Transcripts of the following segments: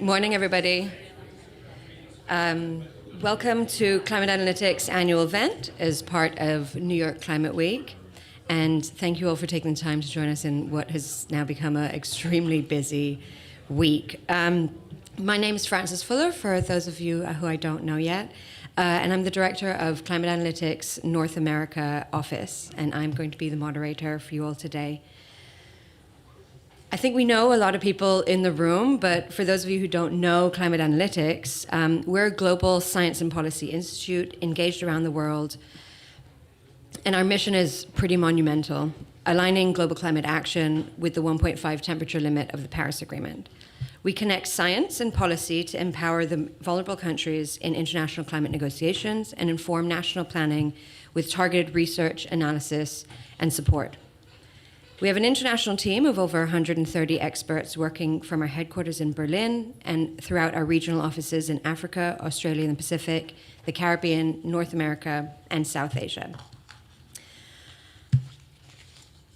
Morning, everybody. Welcome to Climate Analytics annual event as part of New York Climate Week. And thank you all for taking the time to join us in what has now become an extremely busy week. My name is Frances Fuller, for those of you who I don't know yet. And I'm the Director of Climate Analytics North America Office. And I'm going to be the moderator for you all today. I think we know a lot of people in the room, but for those of you who don't know Climate Analytics, we're a global science and policy institute engaged around the world. And our mission is pretty monumental, aligning global climate action with the 1.5 temperature limit of the Paris Agreement. We connect science and policy to empower the vulnerable countries in international climate negotiations and inform national planning with targeted research, analysis, and support. We have an international team of over 130 experts working from our headquarters in Berlin and throughout our regional offices in Africa, Australia and the Pacific, the Caribbean, North America, and South Asia.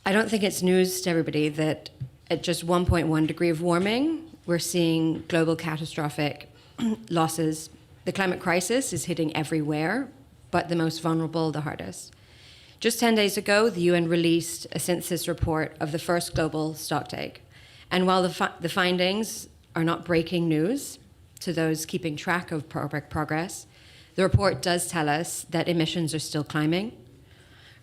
I don't think it's news to everybody that at just 1.1 degree of warming, we're seeing global catastrophic losses. The climate crisis is hitting everywhere, but the most vulnerable the hardest. Just 10 days ago, the UN released a synthesis report of the first global stocktake. And while the findings are not breaking news to those keeping track of progress, the report does tell us that emissions are still climbing,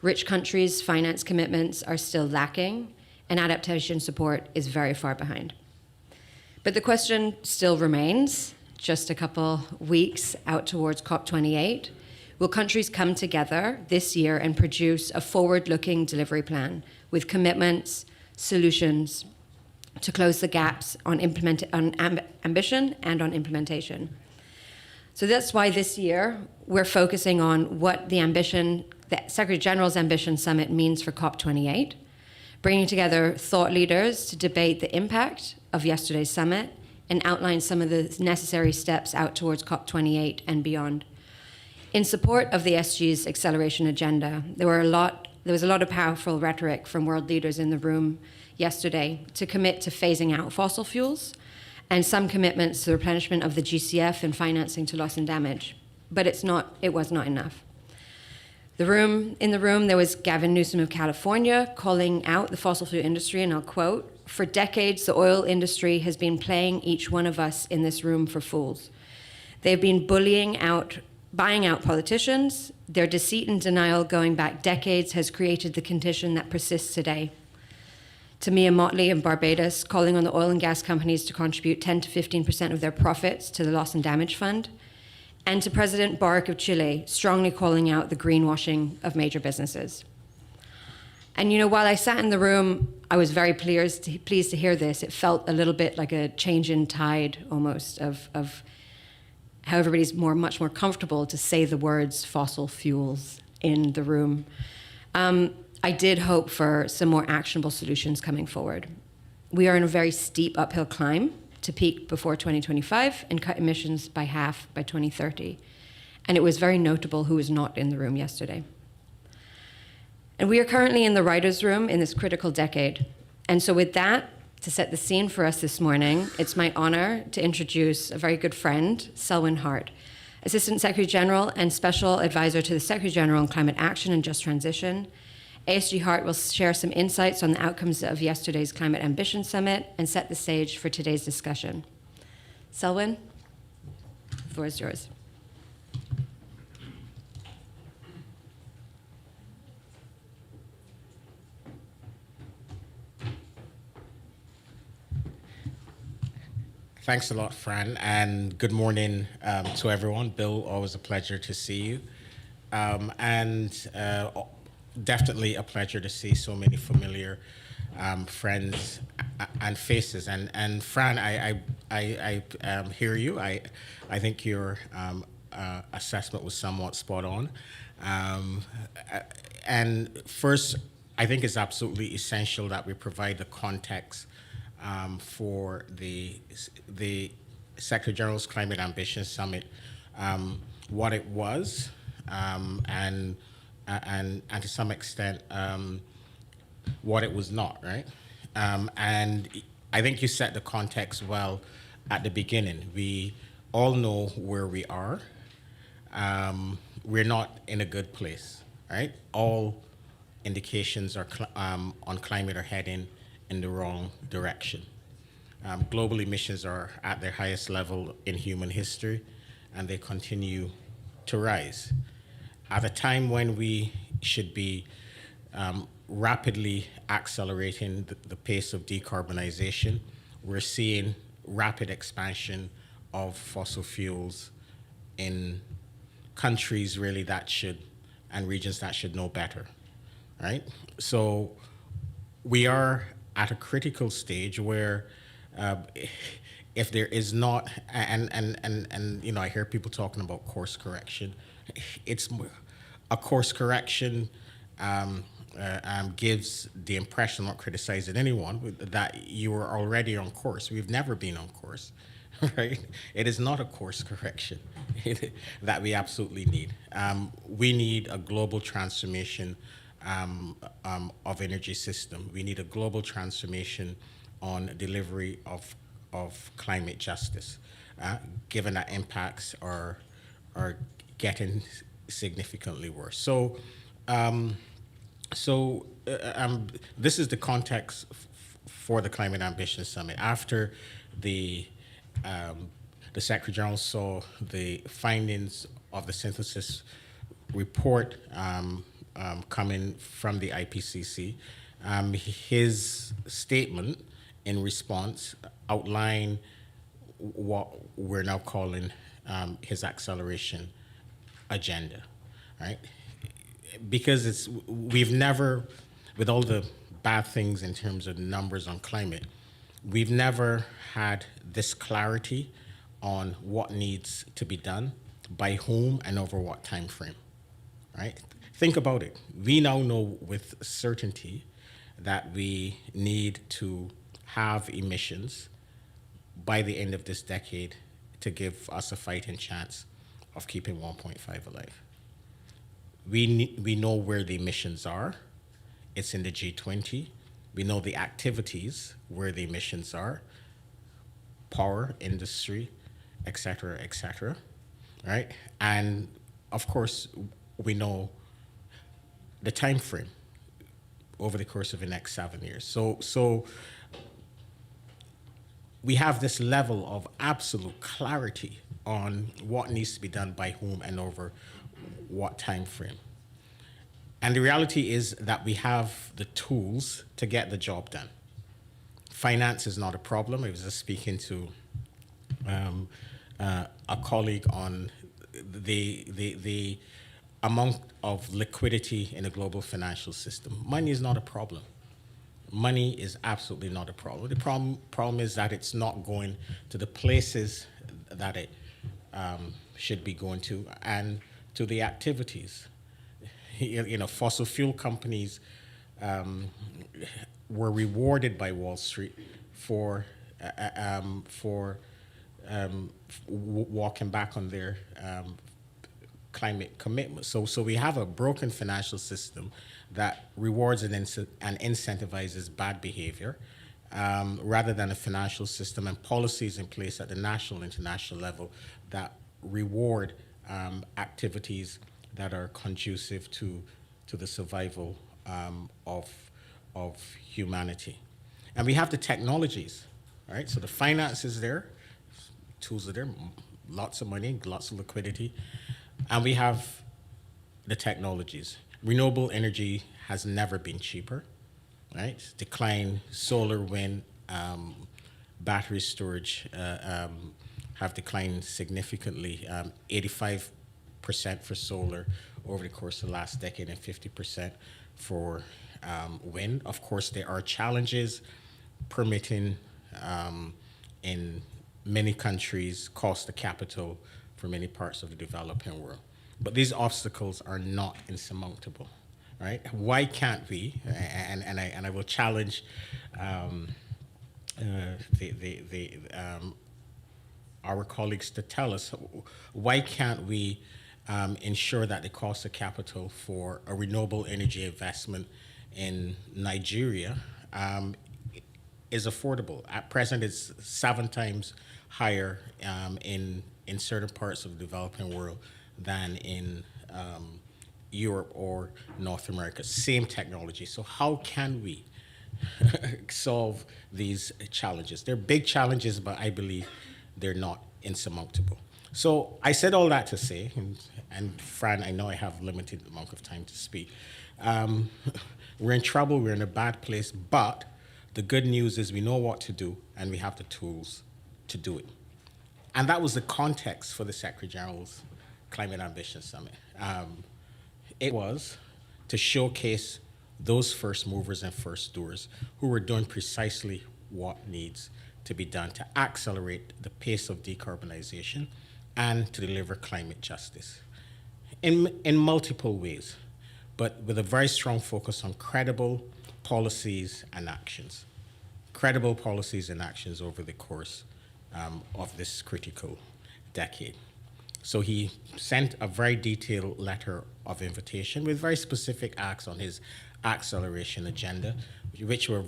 rich countries' finance commitments are still lacking, and adaptation support is very far behind. But the question still remains, just a couple weeks out towards COP28, will countries come together this year and produce a forward-looking delivery plan with commitments, solutions to close the gaps on ambition and on implementation? So that's why this year we're focusing on what the Secretary General's Ambition Summit means for COP28, bringing together thought leaders to debate the impact of yesterday's summit and outline some of the necessary steps out towards COP28 and beyond. In support of the SG's acceleration agenda, there was a lot of powerful rhetoric from world leaders in the room yesterday to commit to phasing out fossil fuels and some commitments to the replenishment of the GCF and financing to loss and damage. But it was not enough. In the room, there was Gavin Newsom of California calling out the fossil fuel industry, and I'll quote, "For decades, the oil industry has been playing each one of us in this room for fools. They've been buying out politicians. Their deceit and denial going back decades has created the condition that persists today." To Mia Motley of Barbados, calling on the oil and gas companies to contribute 10 to 15% of their profits to the Loss and Damage Fund. And to President Boric of Chile, strongly calling out the greenwashing of major businesses. And while I sat in the room, I was very pleased to hear this. It felt a little bit like a change in tide almost of how everybody's much more comfortable to say the words fossil fuels in the room. I did hope for some more actionable solutions coming forward. We are in a very steep uphill climb to peak before 2025 and cut emissions by half by 2030. And it was very notable who was not in the room yesterday. And we are currently in the writer's room in this critical decade. And so with that, to set the scene for us this morning, it's my honor to introduce a very good friend, Selwin Hart, Assistant Secretary General and Special Advisor to the Secretary General on Climate Action and Just Transition. ASG Hart will share some insights on the outcomes of yesterday's Climate Ambition Summit and set the stage for today's discussion. Selwin, the floor is yours. Thanks a lot, Fran, and good morning to everyone. Bill, always a pleasure to see you. Definitely a pleasure to see so many familiar friends and faces. And Fran, I hear you. I think your assessment was somewhat spot on. And first, I think it's absolutely essential that we provide the context for the Secretary General's Climate Ambition Summit, what it was, and to some extent what it was not, right? And I think you set the context well at the beginning. We all know where we are. We're not in a good place, right? All indications are on climate are heading in the wrong direction. Global emissions are at their highest level in human history, and they continue to rise. At a time when we should be rapidly accelerating the pace of decarbonization, we're seeing rapid expansion of fossil fuels in countries really that should, and regions that should know better, right? So we are at a critical stage where if there is not, and you know, I hear people talking about course correction. It's a course correction gives the impression, not criticizing anyone, that you are already on course. We've never been on course, right? It is not a course correction that we absolutely need. We need a global transformation of energy system. We need a global transformation on delivery of climate justice, given that impacts are getting significantly worse. So, this is the context for the Climate Ambition Summit. After the Secretary General saw the findings of the synthesis report coming from the IPCC, his statement in response outlined what we're now calling his acceleration agenda, right? Because we've never, with all the bad things in terms of numbers on climate, we've never had this clarity on what needs to be done, by whom, and over what time frame, right? Think about it. We now know with certainty that we need to have emissions by the end of this decade to give us a fighting chance of keeping 1.5 alive. We know where the emissions are. It's in the G20. We know the activities where the emissions are, power, industry, et cetera, right? And of course, we know the time frame over the course of the next 7 years. So we have this level of absolute clarity on what needs to be done by whom and over what time frame. And the reality is that we have the tools to get the job done. Finance is not a problem. I was just speaking to a colleague on the amount of liquidity in the global financial system. Money is not a problem. Money is absolutely not a problem. The problem is that it's not going to the places that it should be going to, and to the activities. You know, fossil fuel companies were rewarded by Wall Street for walking back on their climate commitment. So we have a broken financial system that rewards and incentivizes bad behavior, rather than a financial system and policies in place at the national, international level that reward activities that are conducive to the survival of humanity. And we have the technologies, right? So the finance is there, tools are there, lots of money, lots of liquidity, and we have the technologies. Renewable energy has never been cheaper, right? Decline, solar, wind, battery storage have declined significantly, 85% for solar over the course of the last decade and 50% for wind. Of course, there are challenges. Permitting in many countries, cost of capital for many parts of the developing world. But these obstacles are not insurmountable, right? Why can't we, and I will challenge our colleagues to tell us, why can't we ensure that the cost of capital for a renewable energy investment in Nigeria is affordable? At present, it's 7 times higher in certain parts of the developing world than in Europe or North America. Same technology. So how can we solve these challenges? They're big challenges, but I believe they're not insurmountable. So I said all that to say, and Fran, I know I have limited amount of time to speak. We're in trouble, we're in a bad place, but the good news is we know what to do and we have the tools to do it. And that was the context for the Secretary General's Climate Ambition Summit. It was to showcase those first movers and first doers who were doing precisely what needs to be done to accelerate the pace of decarbonization and to deliver climate justice in multiple ways, but with a very strong focus on credible policies and actions. Credible policies and actions over the course of this critical decade. So he sent a very detailed letter of invitation with very specific acts on his acceleration agenda, which were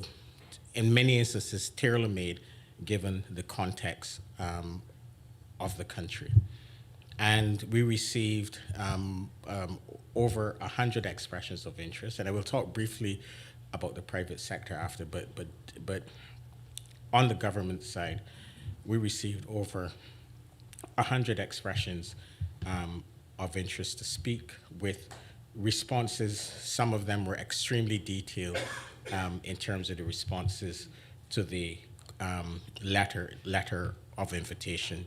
in many instances tailor-made given the context of the country. And we received over 100 expressions of interest, and I will talk briefly about the private sector after, but on the government side, we received over 100 expressions of interest to speak with responses. Some of them were extremely detailed in terms of the responses to the letter of invitation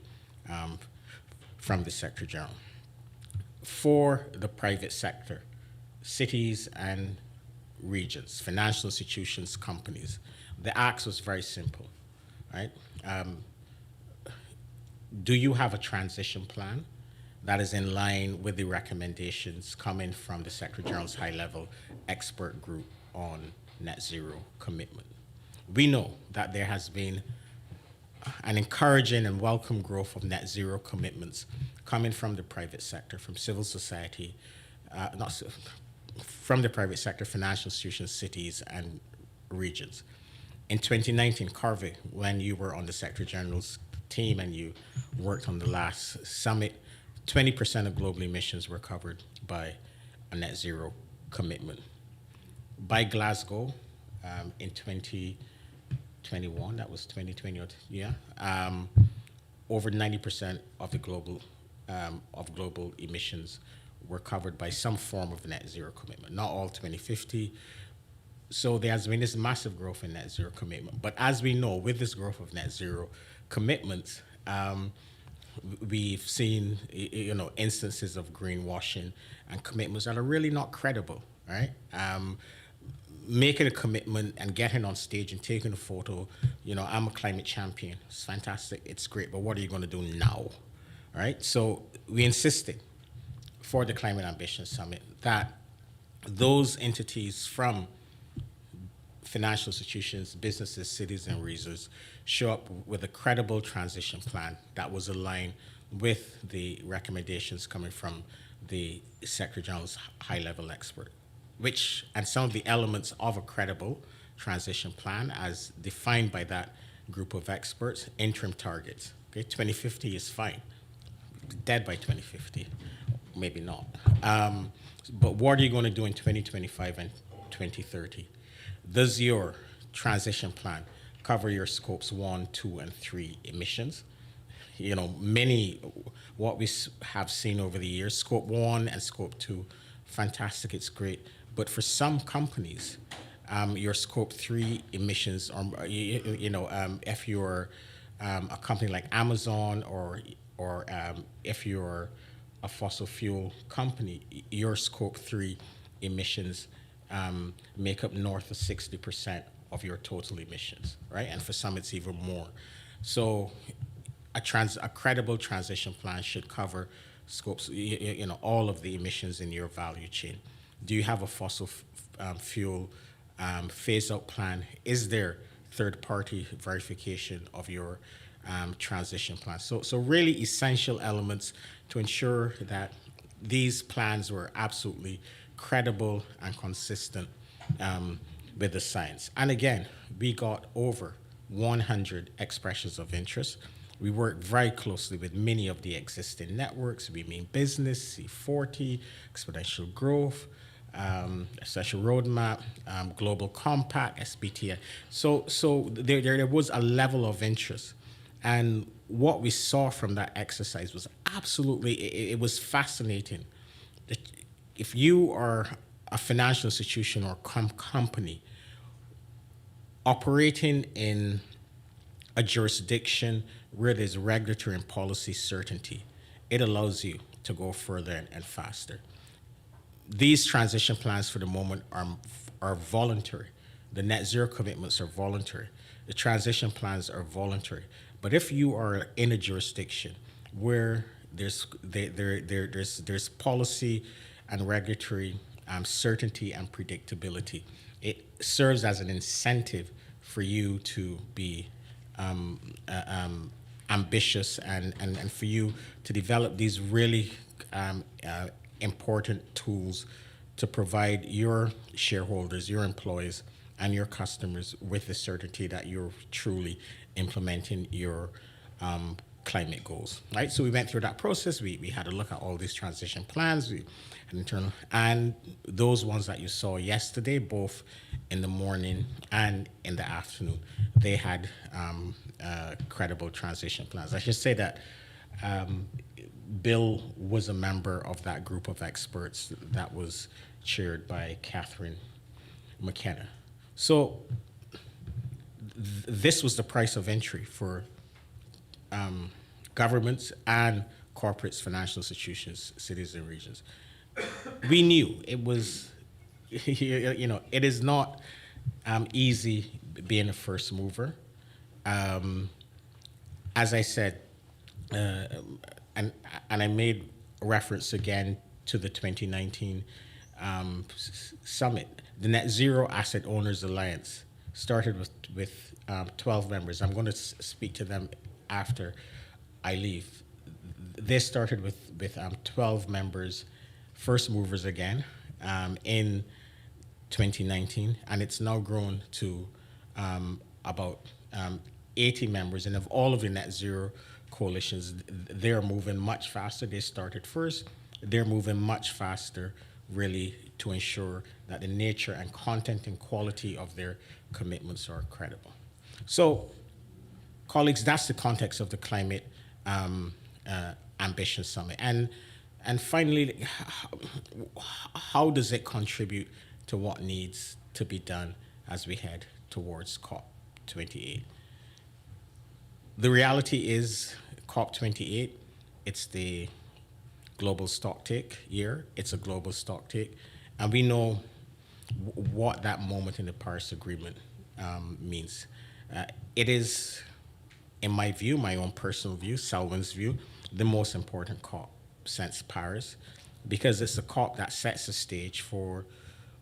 from the Secretary General. For the private sector, cities and regions, financial institutions, companies, the ask was very simple, right? Do you have a transition plan that is in line with the recommendations coming from the Secretary General's high-level expert group on net zero commitment? We know that there has been an encouraging and welcome growth of net zero commitments coming from the private sector, from civil society, from the private sector, financial institutions, cities, and regions. In 2019, Kaveh, when you were on the Secretary General's team and you worked on the last summit, 20% of global emissions were covered by a net zero commitment. By Glasgow, in 2021, that was 2020, yeah, over 90% of the global emissions were covered by some form of net zero commitment. Not all 2050. So there has been this massive growth in net zero commitment. But as we know, with this growth of net zero commitments, we've seen instances of greenwashing and commitments that are really not credible, right? Making a commitment and getting on stage and taking a photo, I'm a climate champion. It's fantastic, it's great, but what are you going to do now, right? So we insisted for the Climate Ambition Summit that those entities from financial institutions, businesses, cities, and regions show up with a credible transition plan that was aligned with the recommendations coming from the Secretary General's high-level expert, and some of the elements of a credible transition plan as defined by that group of experts, interim targets. Okay, 2050 is fine. Dead by 2050, maybe not. But what are you going to do in 2025 and 2030? Does your transition plan cover your scopes 1, 2, and 3 emissions? What we have seen over the years, scope 1 and scope 2, fantastic, it's great. But for some companies, your scope 3 emissions, if you're a company like Amazon or if you're a fossil fuel company, your scope 3 emissions make up north of 60% of your total emissions, right? And for some, it's even more. So a credible transition plan should cover scopes, all of the emissions in your value chain. Do you have a fossil fuel phase-out plan? Is there third-party verification of your transition plan? So really essential elements to ensure that these plans were absolutely credible and consistent with the science. And again, we got over 100 expressions of interest, We work very closely with many of the existing networks. We mean business, C40, exponential growth, Essential Roadmap, Global Compact, SBTI. So there was a level of interest. And what we saw from that exercise was absolutely, it was fascinating. If you are a financial institution or company operating in a jurisdiction where there's regulatory and policy certainty, it allows you to go further and faster. These transition plans for the moment are voluntary. The net zero commitments are voluntary. The transition plans are voluntary. But if you are in a jurisdiction where there's policy and regulatory certainty and predictability, it serves as an incentive for you to be ambitious and for you to develop these really important tools to provide your shareholders, your employees, and your customers with the certainty that you're truly implementing your climate goals, right? So we went through that process. We had a look at all these transition plans, and those ones that you saw yesterday, both in the morning and in the afternoon, they had credible transition plans. I should say that Bill was a member of that group of experts that was chaired by Catherine McKenna. So this was the price of entry for governments and corporates, financial institutions, cities and regions. We knew it was, it is not easy being a first mover. As I said, and I made reference again to the 2019 summit. The Net Zero Asset Owners Alliance started with 12 members. I'm going to speak to them after I leave. They started with 12 members, first movers again, in 2019, and it's now grown to about 80 members. And of all of the net zero coalitions, they're moving much faster. They started first. They're moving much faster, really, to ensure that the nature and content and quality of their commitments are credible. So, colleagues, that's the context of the Climate Ambition Summit. And finally, how does it contribute to what needs to be done as we head towards COP28? The reality is COP28, it's the global stocktake year. It's a global stocktake. And we know what that moment in the Paris Agreement means. It is, in my view, my own personal view, Selwin's view, the most important COP since Paris, because it's a COP that sets the stage for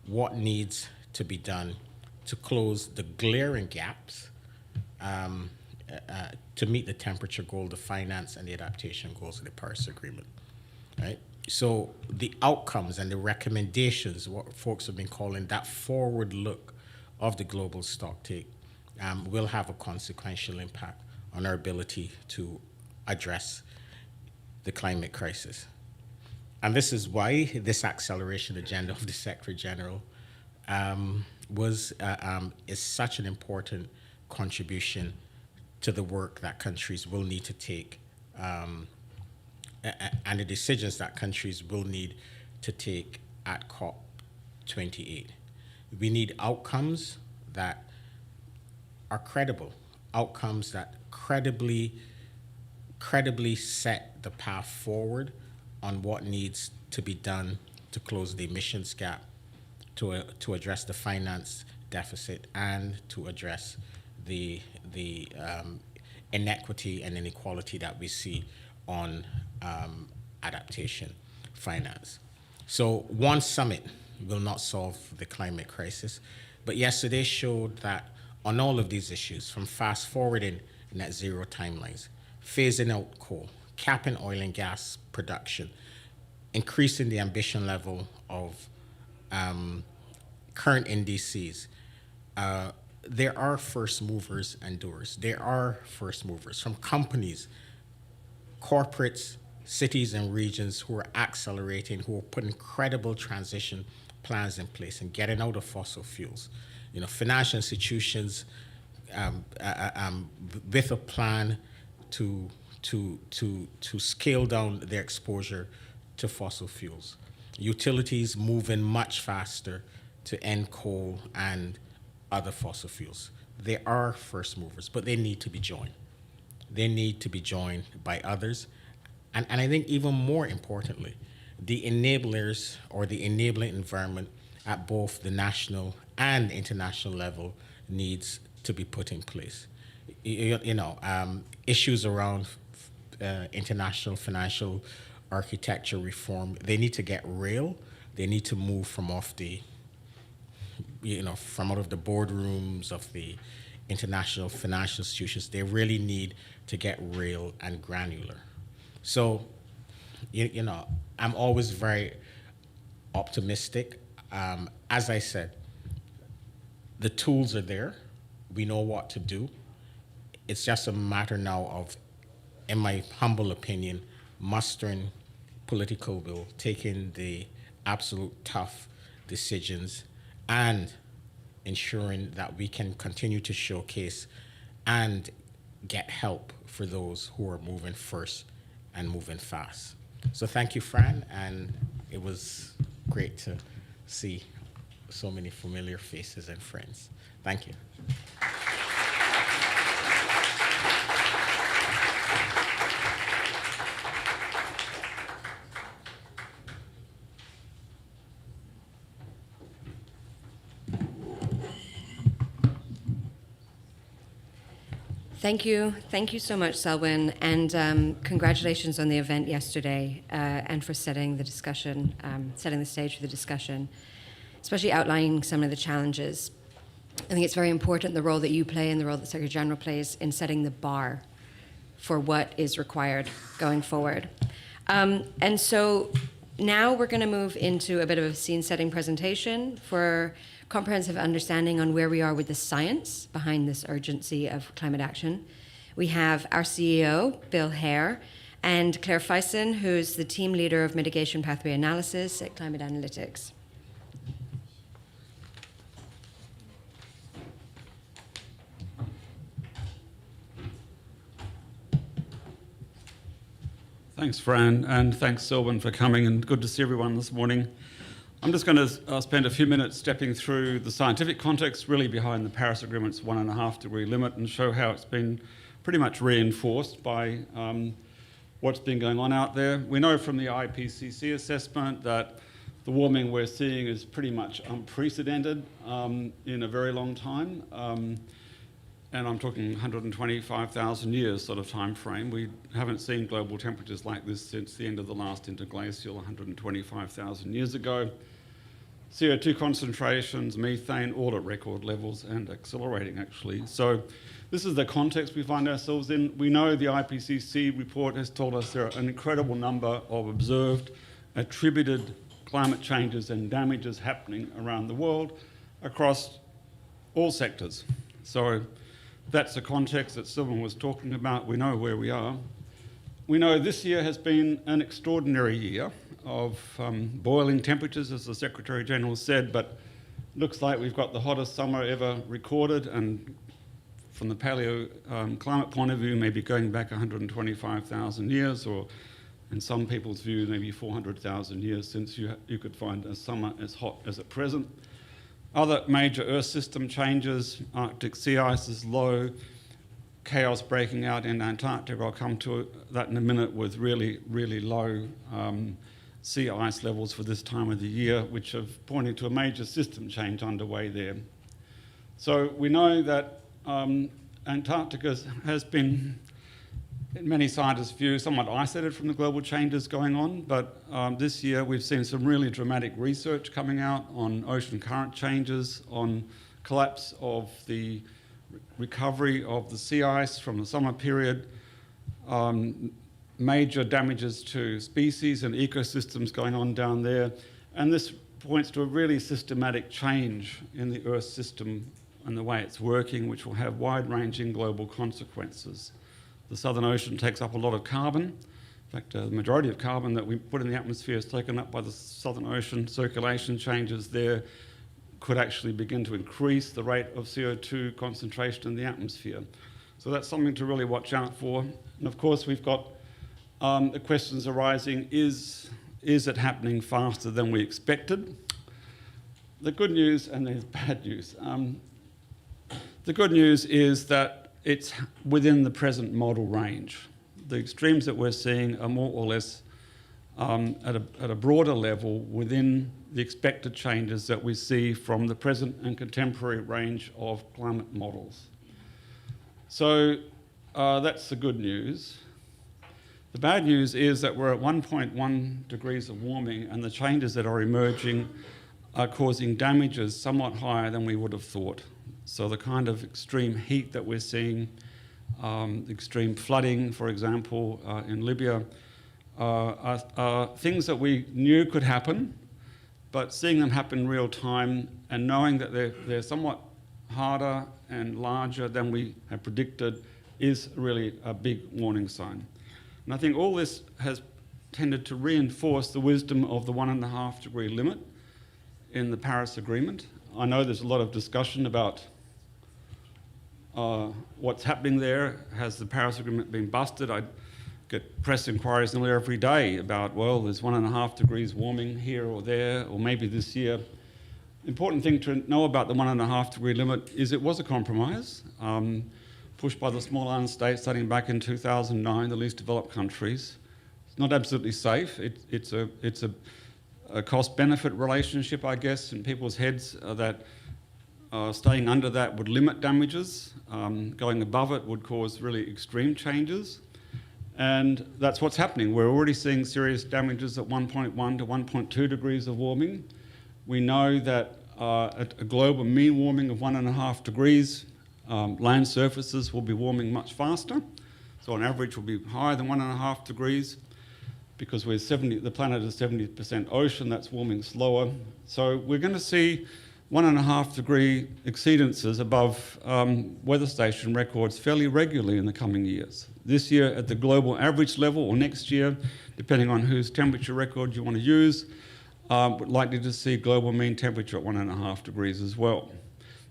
what needs to be done to close the glaring gaps to meet the temperature goal, the finance and the adaptation goals of the Paris Agreement, right? So the outcomes and the recommendations, what folks have been calling that forward look of the global stocktake, will have a consequential impact on our ability to address the climate crisis. And this is why this acceleration agenda of the Secretary General is such an important contribution to the work that countries will need to take and the decisions that countries will need to take at COP28. We need outcomes that are credible, outcomes that credibly set the path forward on what needs to be done to close the emissions gap, to address the finance deficit, and to address the inequity and inequality that we see on adaptation finance. So one summit will not solve the climate crisis, but yesterday showed that on all of these issues, from fast forwarding net zero timelines, phasing out coal, capping oil and gas production, increasing the ambition level of current NDCs, there are first movers and doers. There are first movers from companies, corporates, cities and regions who are accelerating, who are putting credible transition plans in place and getting out of fossil fuels. Financial institutions with a plan to scale down their exposure to fossil fuels. Utilities moving much faster to end coal and other fossil fuels. They are first movers, but they need to be joined. They need to be joined by others. And I think even more importantly, the enablers or the enabling environment at both the national and international level needs to be put in place. Issues around international financial architecture reform, they need to get real. They need to move from out of the boardrooms of the international financial institutions. They really need to get real and granular. So, I'm always very optimistic. As I said, the tools are there. We know what to do. It's just a matter now of, in my humble opinion, mustering political will, taking the absolute tough decisions, and ensuring that we can continue to showcase and get help for those who are moving first and moving fast. So thank you, Fran, and it was great to see so many familiar faces and friends. Thank you. Thank you. Thank you so much, Selwin, and congratulations on the event yesterday and for setting the discussion, setting the stage for the discussion, especially outlining some of the challenges. I think it's very important the role that you play and the role that the Secretary General plays in setting the bar for what is required going forward. And so now we're going to move into a bit of a scene-setting presentation for comprehensive understanding on where we are with the science behind this urgency of climate action. We have our CEO, Bill Hare, and Claire Fison, who's the team leader of mitigation pathway analysis at Climate Analytics. Thanks, Fran, and thanks, Selwin, for coming, and good to see everyone this morning. I'm just going to spend a few minutes stepping through the scientific context really behind the Paris Agreement's 1.5 degree limit and show how it's been pretty much reinforced by what's been going on out there. We know from the IPCC assessment that the warming we're seeing is pretty much unprecedented in a very long time. And I'm talking 125,000 years sort of time frame. We haven't seen global temperatures like this since the end of the last interglacial 125,000 years ago. CO2 concentrations, methane, all at record levels and accelerating actually. So this is the context we find ourselves in. We know the IPCC report has told us there are an incredible number of observed, attributed climate changes and damages happening around the world across all sectors. So that's the context that Selwin was talking about. We know where we are. We know this year has been an extraordinary year of boiling temperatures, as the Secretary General said, but looks like we've got the hottest summer ever recorded, and from the paleo climate point of view, maybe going back 125,000 years, or in some people's view, maybe 400,000 years since you could find a summer as hot as at present. Other major Earth system changes, Arctic sea ice is low, chaos breaking out in Antarctica. I'll come to that in a minute, with really, really low sea ice levels for this time of the year, which have pointed to a major system change underway there. So we know that Antarctica has been, in many scientists' view, somewhat isolated from the global changes going on, but this year we've seen some really dramatic research coming out on ocean current changes, on collapse of the recovery of the sea ice from the summer period, major damages to species and ecosystems going on down there, and this points to a really systematic change in the Earth system and the way it's working, which will have wide-ranging global consequences. The Southern Ocean takes up a lot of carbon. In fact, the majority of carbon that we put in the atmosphere is taken up by the Southern Ocean. Circulation changes there could actually begin to increase the rate of CO2 concentration in the atmosphere. So that's something to really watch out for. And of course, we've got the questions arising, is it happening faster than we expected? The good news, and there's bad news. The good news is that it's within the present model range. The extremes that we're seeing are more or less at a broader level within the expected changes that we see from the present and contemporary range of climate models. So that's the good news. The bad news is that we're at 1.1 degrees of warming, and the changes that are emerging are causing damages somewhat higher than we would have thought. So the kind of extreme heat that we're seeing, extreme flooding, for example, in Libya, are things that we knew could happen, but seeing them happen in real time and knowing that they're somewhat harder and larger than we had predicted is really a big warning sign. And I think all this has tended to reinforce the wisdom of the 1.5 degree limit in the Paris Agreement. I know there's a lot of discussion about what's happening there. Has the Paris Agreement been busted? I get press inquiries nearly every day about, well, there's 1.5 degrees warming here or there, or maybe this year. Important thing to know about the 1.5 degree limit is it was a compromise pushed by the small island states starting back in 2009, the least developed countries. It's not absolutely safe. It's a cost-benefit relationship, I guess, in people's heads that staying under that would limit damages. Going above it would cause really extreme changes. And that's what's happening. We're already seeing serious damages at 1.1 to 1.2 degrees of warming. We know that at a global mean warming of 1.5 degrees, land surfaces will be warming much faster. So on average will be higher than 1.5 degrees because the planet is 70% ocean, that's warming slower. So we're going to see 1.5 degree exceedances above weather station records fairly regularly in the coming years. This year at the global average level, or next year, depending on whose temperature record you want to use, we're likely to see global mean temperature at 1.5 degrees as well.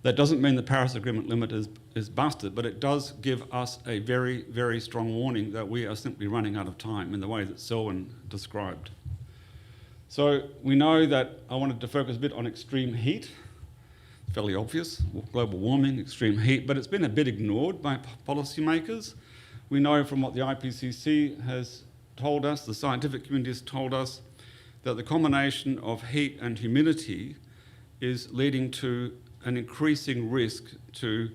That doesn't mean the Paris Agreement limit is busted, but it does give us a very, very strong warning that we are simply running out of time in the way that Selwin described. So we know that I wanted to focus a bit on extreme heat. Fairly obvious, global warming, extreme heat, but it's been a bit ignored by policymakers. We know from what the IPCC has told us, the scientific community has told us, that the combination of heat and humidity is leading to an increasing risk to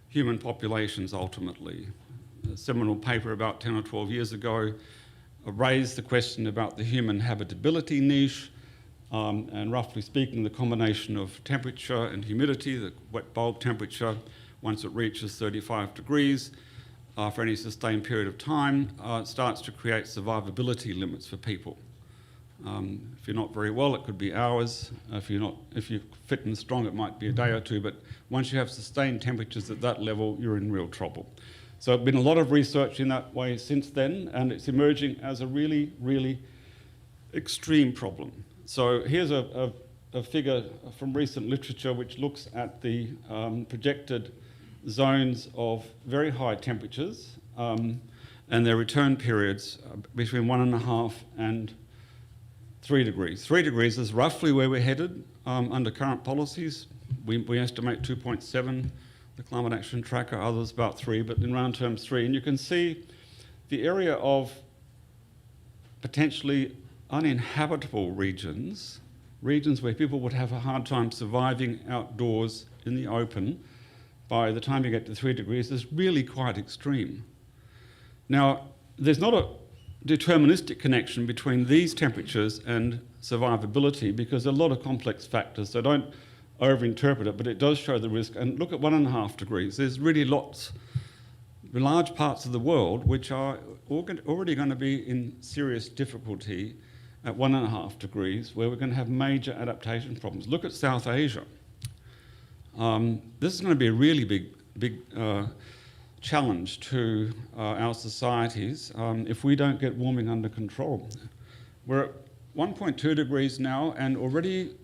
human populations ultimately. A seminal paper about 10 or 12 years ago raised the question about the human habitability niche, and roughly speaking, the combination of temperature and humidity, the wet bulb temperature, once it reaches 35 degrees for any sustained period of time, starts to create survivability limits for people. If you're not very well, it could be hours. If you're fit and strong, it might be a day or two. But once you have sustained temperatures at that level, you're in real trouble. So there's been a lot of research in that way since then, and it's emerging as a really, really extreme problem. So here's a figure from recent literature which looks at the projected zones of very high temperatures and their return periods between 1.5 and 3 degrees. 3 degrees is roughly where we're headed under current policies. We estimate 2.7, the Climate Action Tracker, others about 3, but in round terms 3. And you can see the area of potentially uninhabitable regions where people would have a hard time surviving outdoors in the open by the time you get to 3 degrees is really quite extreme. Now, there's not a deterministic connection between these temperatures and survivability because there are a lot of complex factors, so don't overinterpret it, but it does show the risk. And look at 1.5 degrees. There's really large parts of the world which are already going to be in serious difficulty at 1.5 degrees, where we're going to have major adaptation problems. Look at South Asia. This is going to be a really big challenge to our societies if we don't get warming under control. We're at 1.2 degrees now, and already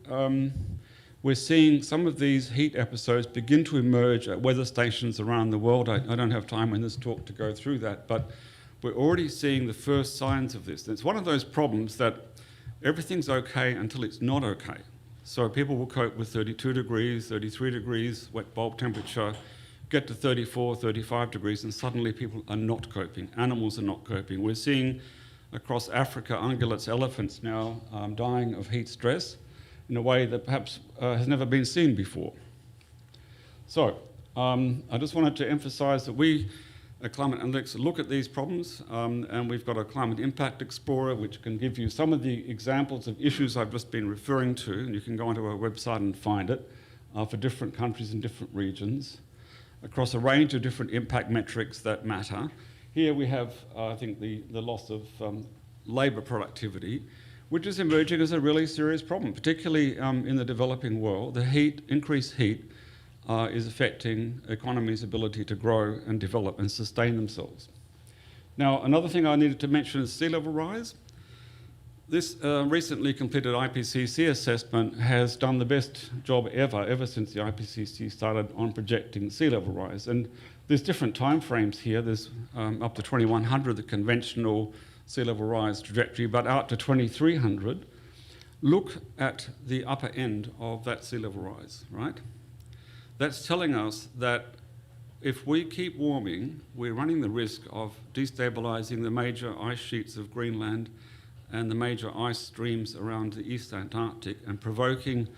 we're seeing some of these heat episodes begin to emerge at weather stations around the world. I don't have time in this talk to go through that, but we're already seeing the first signs of this. And it's one of those problems that everything's okay until it's not okay. So people will cope with 32 degrees, 33 degrees, wet bulb temperature, get to 34, 35 degrees, and suddenly people are not coping. Animals are not coping. We're seeing across Africa ungulates, elephants now dying of heat stress in a way that perhaps has never been seen before. So I just wanted to emphasise that we at Climate Analytics look at these problems, and we've got a Climate Impact Explorer which can give you some of the examples of issues I've just been referring to, and you can go onto our website and find it, for different countries and different regions, across a range of different impact metrics that matter. Here we have, I think, the loss of labour productivity, which is emerging as a really serious problem, particularly in the developing world. The increased heat is affecting economies' ability to grow and develop and sustain themselves. Now, another thing I needed to mention is sea level rise. This recently completed IPCC assessment has done the best job ever since the IPCC started on projecting sea level rise. And there's different timeframes here. There's up to 2100, the conventional sea level rise trajectory, but out to 2300, look at the upper end of that sea level rise, right? That's telling us that if we keep warming, we're running the risk of destabilising the major ice sheets of Greenland and the major ice streams around the East Antarctic and provoking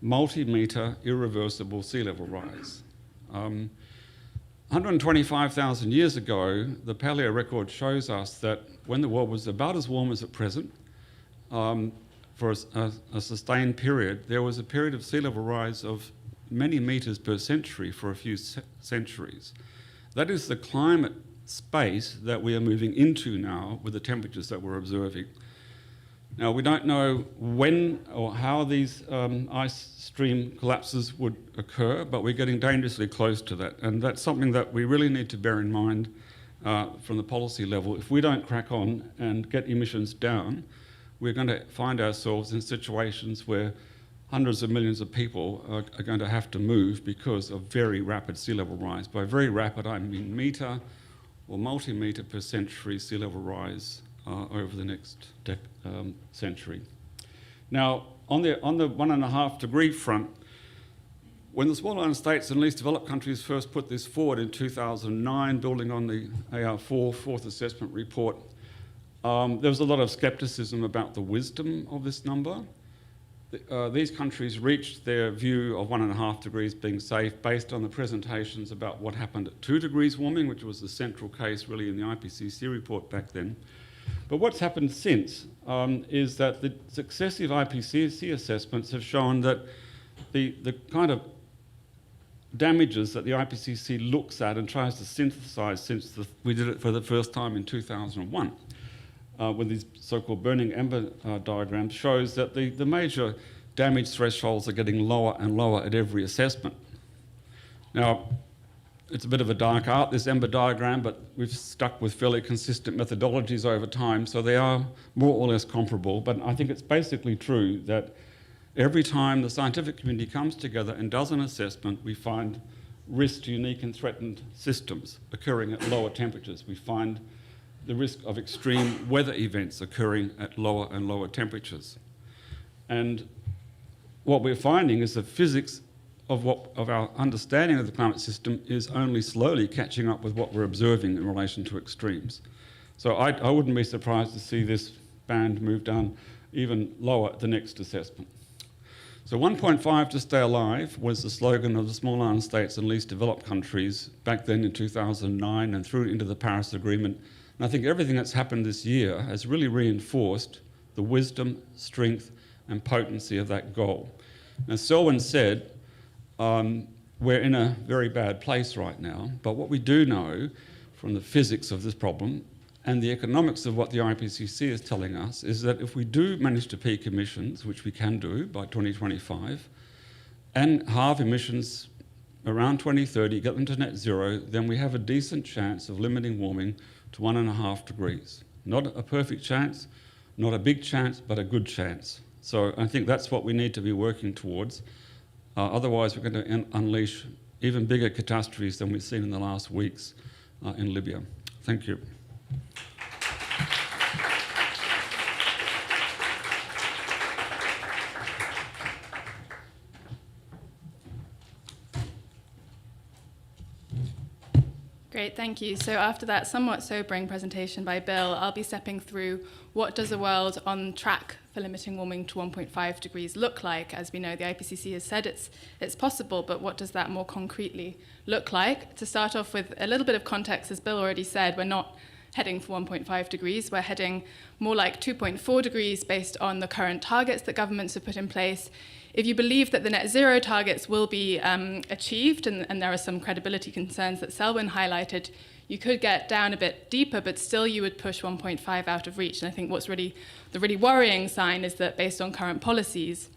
multi-metre irreversible sea level rise. 125,000 years ago, the paleo record shows us that when the world was about as warm as at present, for a sustained period, there was a period of sea level rise of many metres per century for a few centuries. That is the climate space that we are moving into now with the temperatures that we're observing. Now, we don't know when or how these ice stream collapses would occur, but we're getting dangerously close to that. And that's something that we really need to bear in mind from the policy level. If we don't crack on and get emissions down, we're going to find ourselves in situations where hundreds of millions of people are going to have to move because of very rapid sea level rise. By very rapid, I mean metre or multi-metre per century sea level rise over the next century. Now, on the 1.5 degree front, when the small island states and least developed countries first put this forward in 2009, building on the AR4 fourth assessment report, there was a lot of scepticism about the wisdom of this number. These countries reached their view of 1.5 degrees being safe based on the presentations about what happened at 2 degrees warming, which was the central case really in the IPCC report back then. But what's happened since is that the successive IPCC assessments have shown that the kind of damages that the IPCC looks at and tries to synthesize since we did it for the first time in 2001, with these so-called burning ember diagrams, shows that the major damage thresholds are getting lower and lower at every assessment. Now, it's a bit of a dark art, this ember diagram, but we've stuck with fairly consistent methodologies over time, so they are more or less comparable. But I think it's basically true that every time the scientific community comes together and does an assessment, we find risk to unique and threatened systems occurring at lower temperatures. We find the risk of extreme weather events occurring at lower and lower temperatures. And what we're finding is the physics of our understanding of the climate system is only slowly catching up with what we're observing in relation to extremes. So I wouldn't be surprised to see this band move down even lower at the next assessment. So 1.5 to stay alive was the slogan of the small island states and least developed countries back then in 2009 and through into the Paris Agreement. And I think everything that's happened this year has really reinforced the wisdom, strength, and potency of that goal. As Selwin said, we're in a very bad place right now, but what we do know from the physics of this problem and the economics of what the IPCC is telling us is that if we do manage to peak emissions, which we can do by 2025, and halve emissions around 2030, get them to net zero, then we have a decent chance of limiting warming to 1.5 degrees. Not a perfect chance, not a big chance, but a good chance. So I think that's what we need to be working towards. Otherwise, we're going to unleash even bigger catastrophes than we've seen in the last weeks in Libya. Thank you. Great, thank you. So after that somewhat sobering presentation by Bill, I'll be stepping through what does a world on track for limiting warming to 1.5 degrees look like. As we know, the IPCC has said it's possible, but what does that more concretely look like? To start off with a little bit of context, as Bill already said, we're not heading for 1.5 degrees. We're heading more like 2.4 degrees based on the current targets that governments have put in place. If you believe that the net zero targets will be achieved, and there are some credibility concerns that Selwin highlighted, you could get down a bit deeper, but still you would push 1.5 out of reach. And I think what's really the really worrying sign is that based on current policies,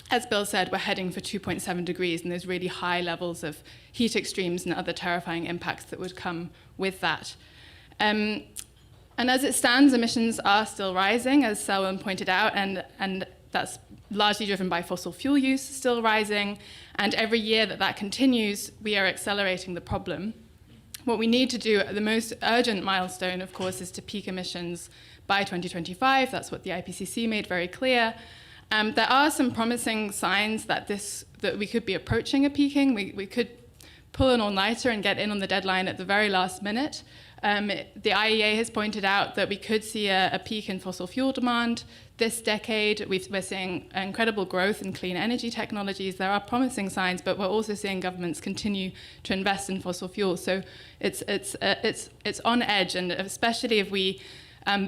as Bill said, we're heading for 2.7 degrees, and there's really high levels of heat extremes and other terrifying impacts that would come with that. And as it stands, emissions are still rising, as Selwin pointed out, and that's largely driven by fossil fuel use still rising. And every year that continues, we are accelerating the problem. What we need to do, the most urgent milestone, of course, is to peak emissions by 2025. That's what the IPCC made very clear. There are some promising signs that we could be approaching a peaking. We could pull an all-nighter and get in on the deadline at the very last minute. The IEA has pointed out that we could see a peak in fossil fuel demand this decade. We're seeing incredible growth in clean energy technologies. There are promising signs, but we're also seeing governments continue to invest in fossil fuels. So it's on edge, and especially if we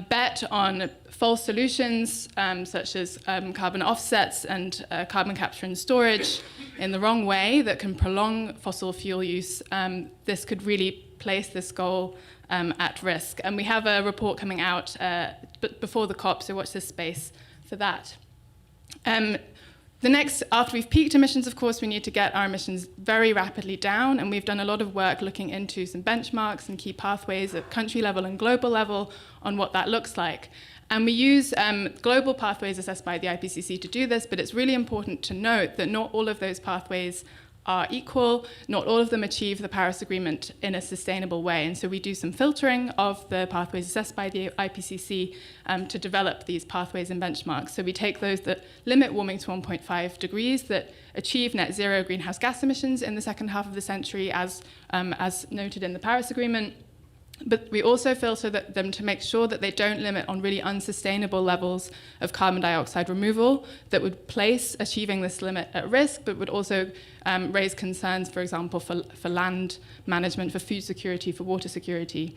bet on false solutions such as carbon offsets and carbon capture and storage in the wrong way that can prolong fossil fuel use, this could really place this goal at risk. And we have a report coming out before the COP, so watch this space for that. After we've peaked emissions, of course, we need to get our emissions very rapidly down, and we've done a lot of work looking into some benchmarks and key pathways at country level and global level on what that looks like. And we use global pathways assessed by the IPCC to do this, but it's really important to note that not all of those pathways are equal. Not all of them achieve the Paris Agreement in a sustainable way. And so we do some filtering of the pathways assessed by the IPCC to develop these pathways and benchmarks. So we take those that limit warming to 1.5 degrees, that achieve net zero greenhouse gas emissions in the second half of the century, as noted in the Paris Agreement. But we also filter them to make sure that they don't limit on really unsustainable levels of carbon dioxide removal that would place achieving this limit at risk, but would also raise concerns, for example, for land management, for food security, for water security.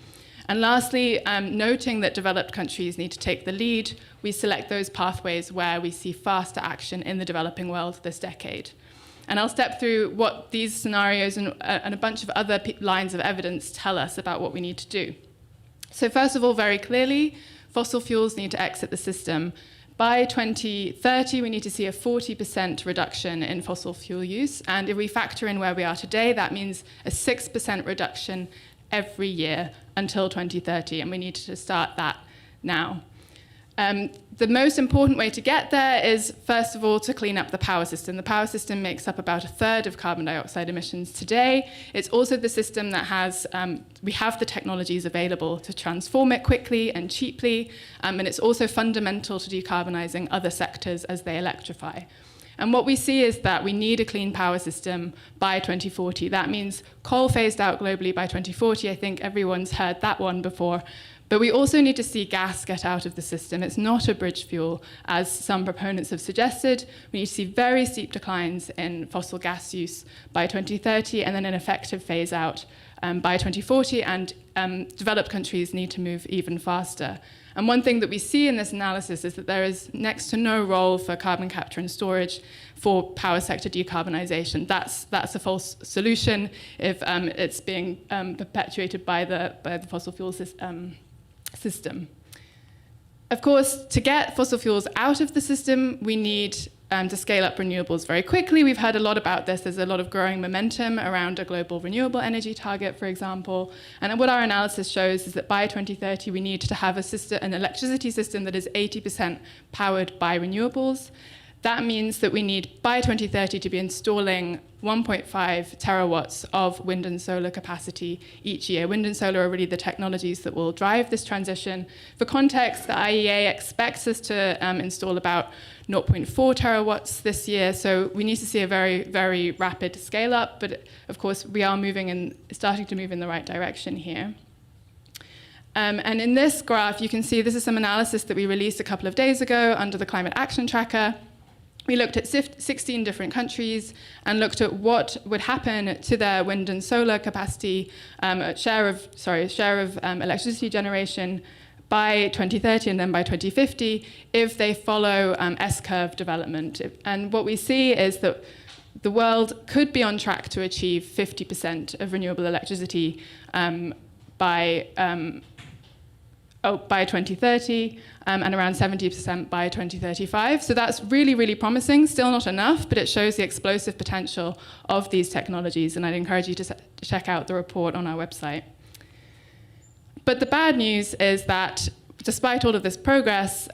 And lastly, noting that developed countries need to take the lead, we select those pathways where we see faster action in the developing world this decade. And I'll step through what these scenarios and a bunch of other lines of evidence tell us about what we need to do. So first of all, very clearly, fossil fuels need to exit the system. By 2030, we need to see a 40% reduction in fossil fuel use. And if we factor in where we are today, that means a 6% reduction every year until 2030. And we need to start that now. The most important way to get there is, first of all, to clean up the power system. The power system makes up about a third of carbon dioxide emissions today. It's also the system that we have the technologies available to transform it quickly and cheaply, and it's also fundamental to decarbonising other sectors as they electrify. And what we see is that we need a clean power system by 2040. That means coal phased out globally by 2040. I think everyone's heard that one before. But we also need to see gas get out of the system. It's not a bridge fuel, as some proponents have suggested. We need to see very steep declines in fossil gas use by 2030, and then an effective phase out by 2040, and developed countries need to move even faster. And one thing that we see in this analysis is that there is next to no role for carbon capture and storage for power sector decarbonisation. That's a false solution if it's being perpetuated by the fossil fuel system. Of course, to get fossil fuels out of the system, we need to scale up renewables very quickly. We've heard a lot about this. There's a lot of growing momentum around a global renewable energy target, for example. And what our analysis shows is that by 2030, we need to have an electricity system that is 80% powered by renewables. That means that we need, by 2030, to be installing 1.5 terawatts of wind and solar capacity each year. Wind and solar are really the technologies that will drive this transition. For context, the IEA expects us to install about 0.4 terawatts this year, so we need to see a very, very rapid scale up, but of course we are starting to move in the right direction here. And in this graph, you can see this is some analysis that we released a couple of days ago under the Climate Action Tracker. We looked at 16 different countries and looked at what would happen to their wind and solar capacity, share of electricity generation by 2030 and then by 2050 if they follow S-curve development. And what we see is that the world could be on track to achieve 50% of renewable electricity by 2030 and around 70% by 2035. So that's really, really promising. Still not enough, but it shows the explosive potential of these technologies. And I'd encourage you to check out the report on our website. But the bad news is that despite all of this progress,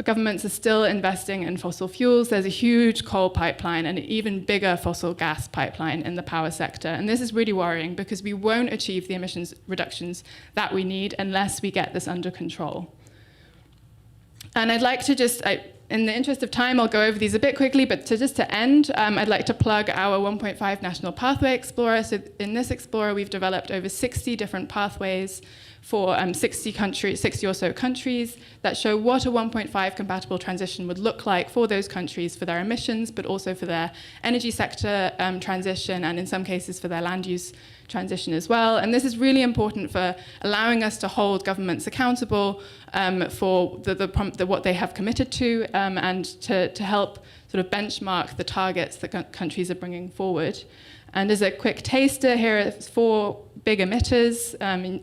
governments are still investing in fossil fuels. There's a huge coal pipeline and an even bigger fossil gas pipeline in the power sector. And this is really worrying because we won't achieve the emissions reductions that we need unless we get this under control. And I'd like to just, in the interest of time, I'll go over these a bit quickly, but to end, I'd like to plug our 1.5 National Pathway Explorer. So in this Explorer, we've developed over 60 different pathways for 60 or so countries that show what a 1.5 compatible transition would look like for those countries, for their emissions, but also for their energy sector transition, and in some cases for their land use transition as well. And this is really important for allowing us to hold governments accountable for what they have committed to, and to help sort of benchmark the targets that countries are bringing forward. And as a quick taster, here are 4 big emitters.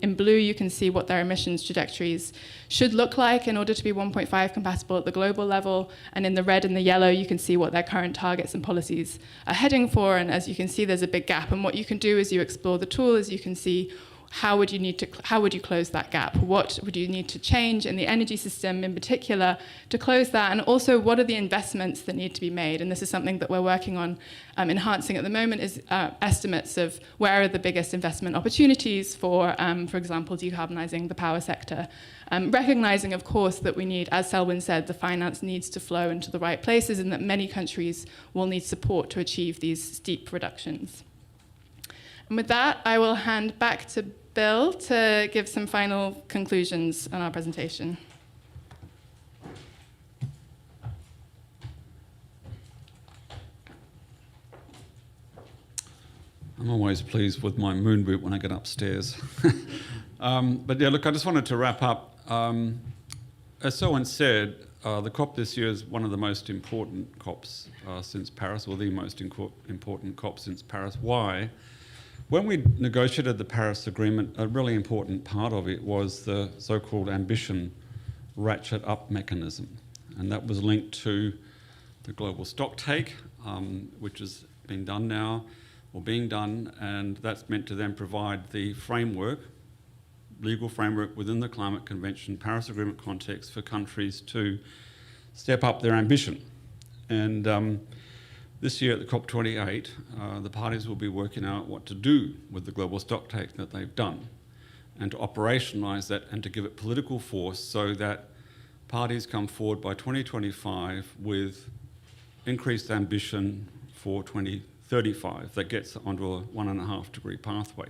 In blue, you can see what their emissions trajectories should look like in order to be 1.5 compatible at the global level. And in the red and the yellow, you can see what their current targets and policies are heading for. And as you can see, there's a big gap. And what you can do as you explore the tool is you can see how would you close that gap? What would you need to change in the energy system in particular to close that? And also, what are the investments that need to be made? And this is something that we're working on enhancing at the moment, is estimates of where are the biggest investment opportunities for example, decarbonising the power sector. Recognizing, of course, that we need, as Selwin said, the finance needs to flow into the right places, and that many countries will need support to achieve these steep reductions. And with that, I will hand back to Bill to give some final conclusions on our presentation. I'm always pleased with my moon boot when I get upstairs. But yeah, look, I just wanted to wrap up. As Selwin said, the COP this year is one of the most important COPs since Paris, or the most important COP since Paris. Why? When we negotiated the Paris Agreement, a really important part of it was the so-called ambition ratchet up mechanism. And that was linked to the global stocktake, which has been done now, or being done, and that's meant to then provide the framework, legal framework within the Climate Convention, Paris Agreement context for countries to step up their ambition. And this year at the COP28, the parties will be working out what to do with the global stocktake that they've done, and to operationalise that and to give it political force so that parties come forward by 2025 with increased ambition for 2035 that gets onto a 1.5 degree pathway.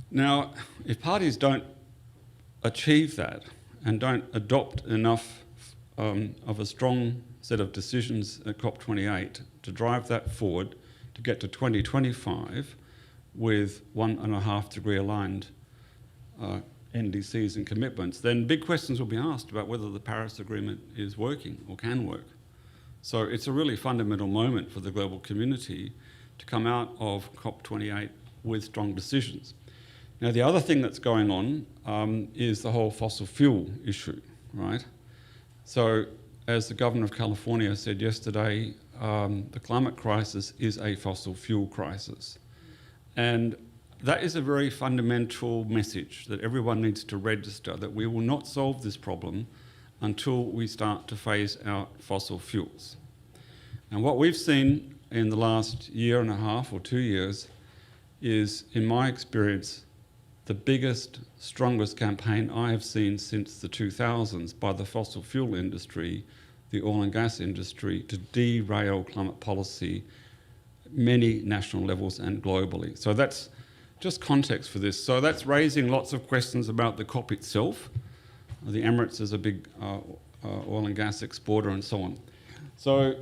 Now, if parties don't achieve that and don't adopt enough of a strong set of decisions at COP28 to drive that forward to get to 2025 with 1.5 degree aligned NDCs and commitments, then big questions will be asked about whether the Paris Agreement is working or can work. So it's a really fundamental moment for the global community to come out of COP28 with strong decisions. Now, the other thing that's going on is the whole fossil fuel issue, right? So as the Governor of California said yesterday, the climate crisis is a fossil fuel crisis. And that is a very fundamental message that everyone needs to register, that we will not solve this problem until we start to phase out fossil fuels. And what we've seen in the last year and a half or 2 years is, in my experience, the biggest, strongest campaign I have seen since the 2000s by the fossil fuel industry, the oil and gas industry, to derail climate policy many national levels and globally. So that's just context for this. So that's raising lots of questions about the COP itself. The Emirates is a big oil and gas exporter and so on. So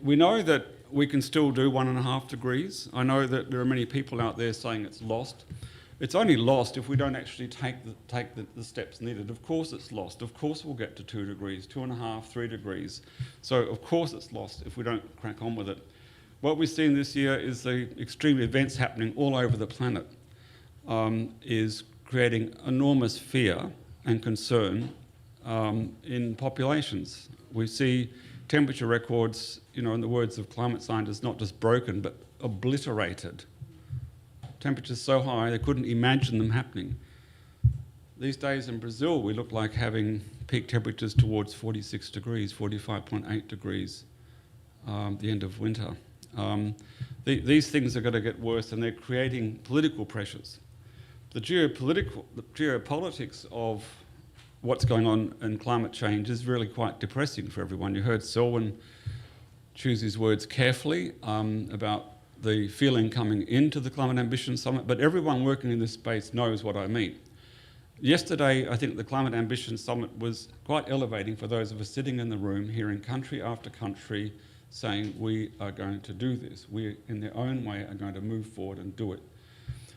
we know that we can still do 1.5 degrees. I know that there are many people out there saying it's lost. It's only lost if we don't actually take the steps needed. Of course it's lost. Of course we'll get to 2 degrees, 2.5, 3 degrees. So of course it's lost if we don't crack on with it. What we've seen this year is the extreme events happening all over the planet is creating enormous fear and concern in populations. We see temperature records, in the words of climate scientists, not just broken, but obliterated. Temperatures so high they couldn't imagine them happening. These days in Brazil, we look like having peak temperatures towards 46 degrees, 45.8 degrees, the end of winter. These things are going to get worse, and they're creating political pressures. The geopolitics of what's going on in climate change is really quite depressing for everyone. You heard Selwin choose his words carefully about the feeling coming into the Climate Ambition Summit, but everyone working in this space knows what I mean. Yesterday, I think the Climate Ambition Summit was quite elevating for those of us sitting in the room, hearing country after country saying we are going to do this. We, in their own way, are going to move forward and do it.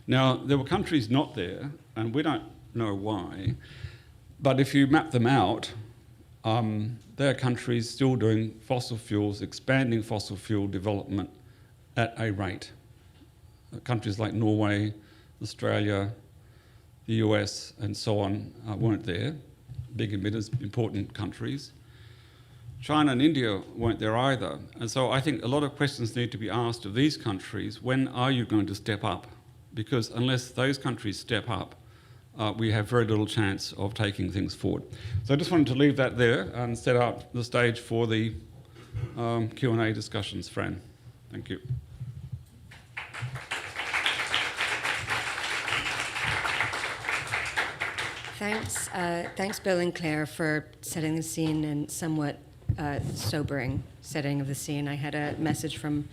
Now, there were countries not there, and we don't know why, but if you map them out, there are countries still doing fossil fuels, expanding fossil fuel development at a rate. Countries like Norway, Australia, the US, and so on weren't there. Big emitters, important countries. China and India weren't there either. And so I think a lot of questions need to be asked of these countries. When are you going to step up? Because unless those countries step up, we have very little chance of taking things forward. So I just wanted to leave that there and set out the stage for the Q&A discussions, Fran. Thank you. Thanks, Bill and Claire, for setting the scene and somewhat sobering setting of the scene. I had a message from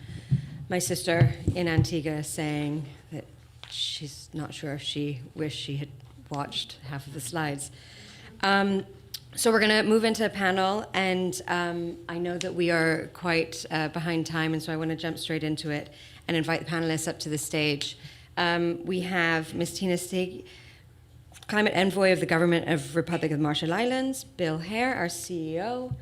my sister in Antigua saying that she's not sure if she wished she had watched half of the slides. So we're going to move into a panel, and I know that we are quite behind time, and so I want to jump straight into it and invite the panelists up to the stage. We have Ms. Tina Stege, Climate Envoy of the Government of Republic of the Marshall Islands, Bill Hare, our CEO,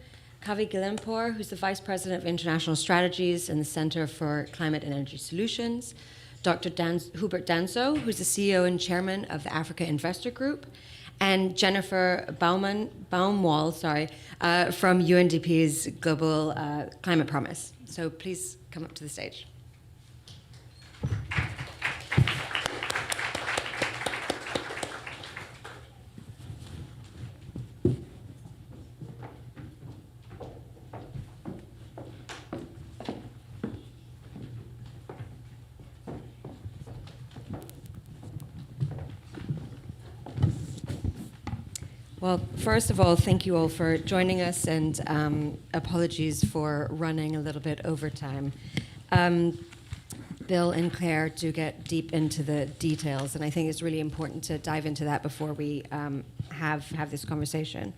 Kaveh Guilanpour, who's the Vice President of International Strategies and the Center for Climate and Energy Solutions, Dr. Hubert Danso, who's the CEO and Chairman of the Africa Investor Group, and Jennifer Baumwoll, from UNDP's Global Climate Promise. So please come up to the stage. Well, first of all, thank you all for joining us, and apologies for running a little bit over time. Bill and Claire do get deep into the details, and I think it's really important to dive into that before we have this conversation.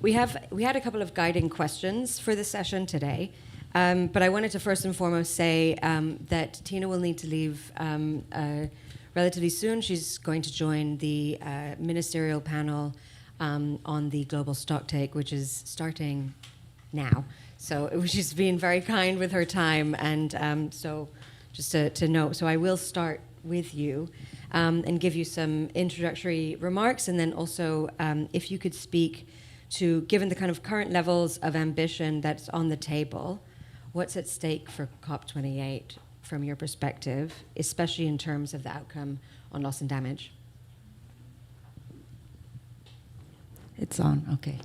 We had a couple of guiding questions for the session today, but I wanted to first and foremost say that Tina will need to leave relatively soon. She's going to join the ministerial panel on the global stocktake, which is starting now. So she's been very kind with her time, and so just to note. So I will start with you and give you some introductory remarks, and then also if you could speak to, given the kind of current levels of ambition that's on the table, what's at stake for COP28 from your perspective, especially in terms of the outcome on loss and damage? It's on, okay.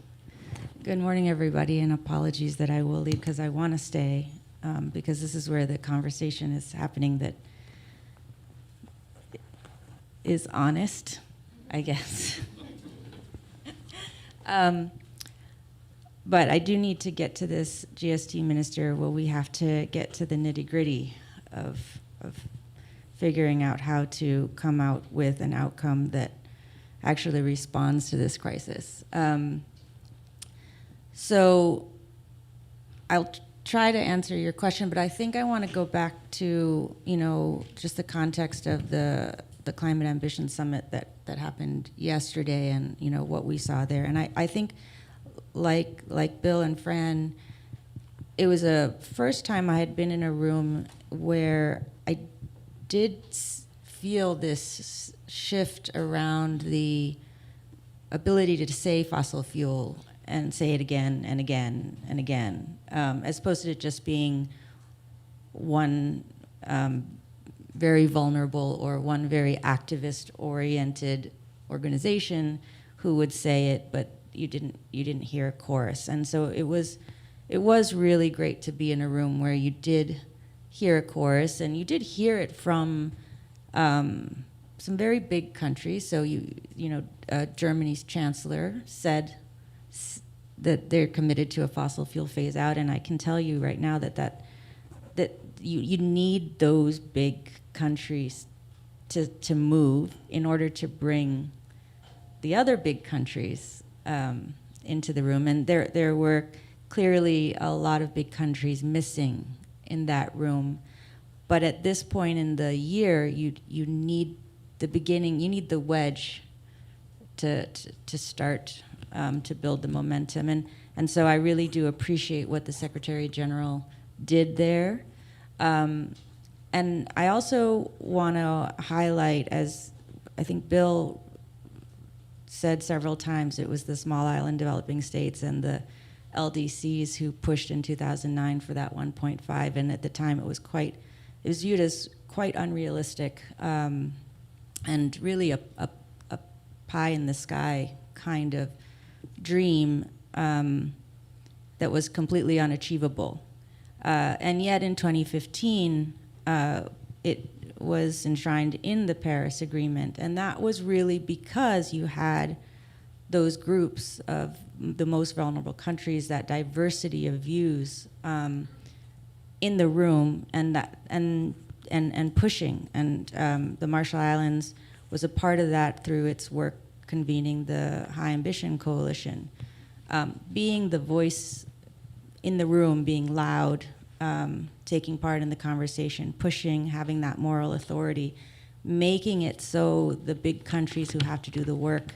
Good morning, everybody, and apologies that I will leave because I want to stay, because this is where the conversation is happening that is honest, I guess. But I do need to get to this GST minister. Well, we have to get to the nitty-gritty of figuring out how to come out with an outcome that actually responds to this crisis. So I'll try to answer your question, but I think I want to go back to, just the context of the Climate Ambition Summit that happened yesterday and, what we saw there. And I think, like Bill and Fran, it was a first time I had been in a room where I did feel this shift around the ability to say fossil fuel and say it again and again and again, as opposed to it just being one very vulnerable or one very activist-oriented organization who would say it, but you didn't hear a chorus. And so it was really great to be in a room where you did hear a chorus, and you did hear it from some very big countries. So Germany's chancellor said that they're committed to a fossil fuel phase out, and I can tell you right now that you need those big countries to move in order to bring the other big countries into the room. And there were clearly a lot of big countries missing in that room. But at this point in the year, you need the beginning, you need the wedge to start to build the momentum. And so I really do appreciate what the Secretary General did there. And I also want to highlight, as I think Bill said several times, it was the small island developing states and the LDCs who pushed in 2009 for that 1.5, and at the time it was viewed as quite unrealistic, and really a pie in the sky kind of dream that was completely unachievable. And yet in 2015, it was enshrined in the Paris Agreement, and that was really because you had those groups of the most vulnerable countries, that diversity of views in the room, and pushing. And the Marshall Islands was a part of that through its work convening the High Ambition Coalition, being the voice in the room, being loud, taking part in the conversation, pushing, having that moral authority, making it so the big countries who have to do the work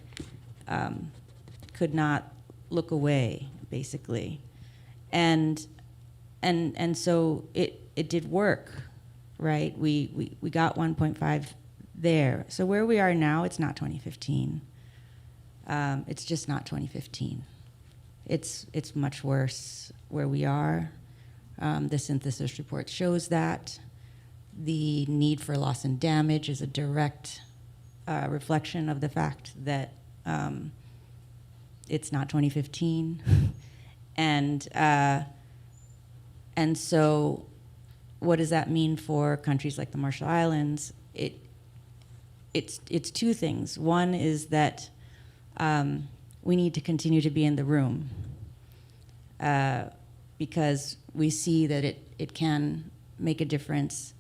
could not look away, basically. And so it did work, right? We got 1.5 there. So where we are now, it's not 2015. It's just not 2015. It's much worse where we are. The synthesis report shows that. The need for loss and damage is a direct reflection of the fact that it's not 2015. And so what does that mean for countries like the Marshall Islands? It's two things. One is that we need to continue to be in the room because we see that it can make a difference.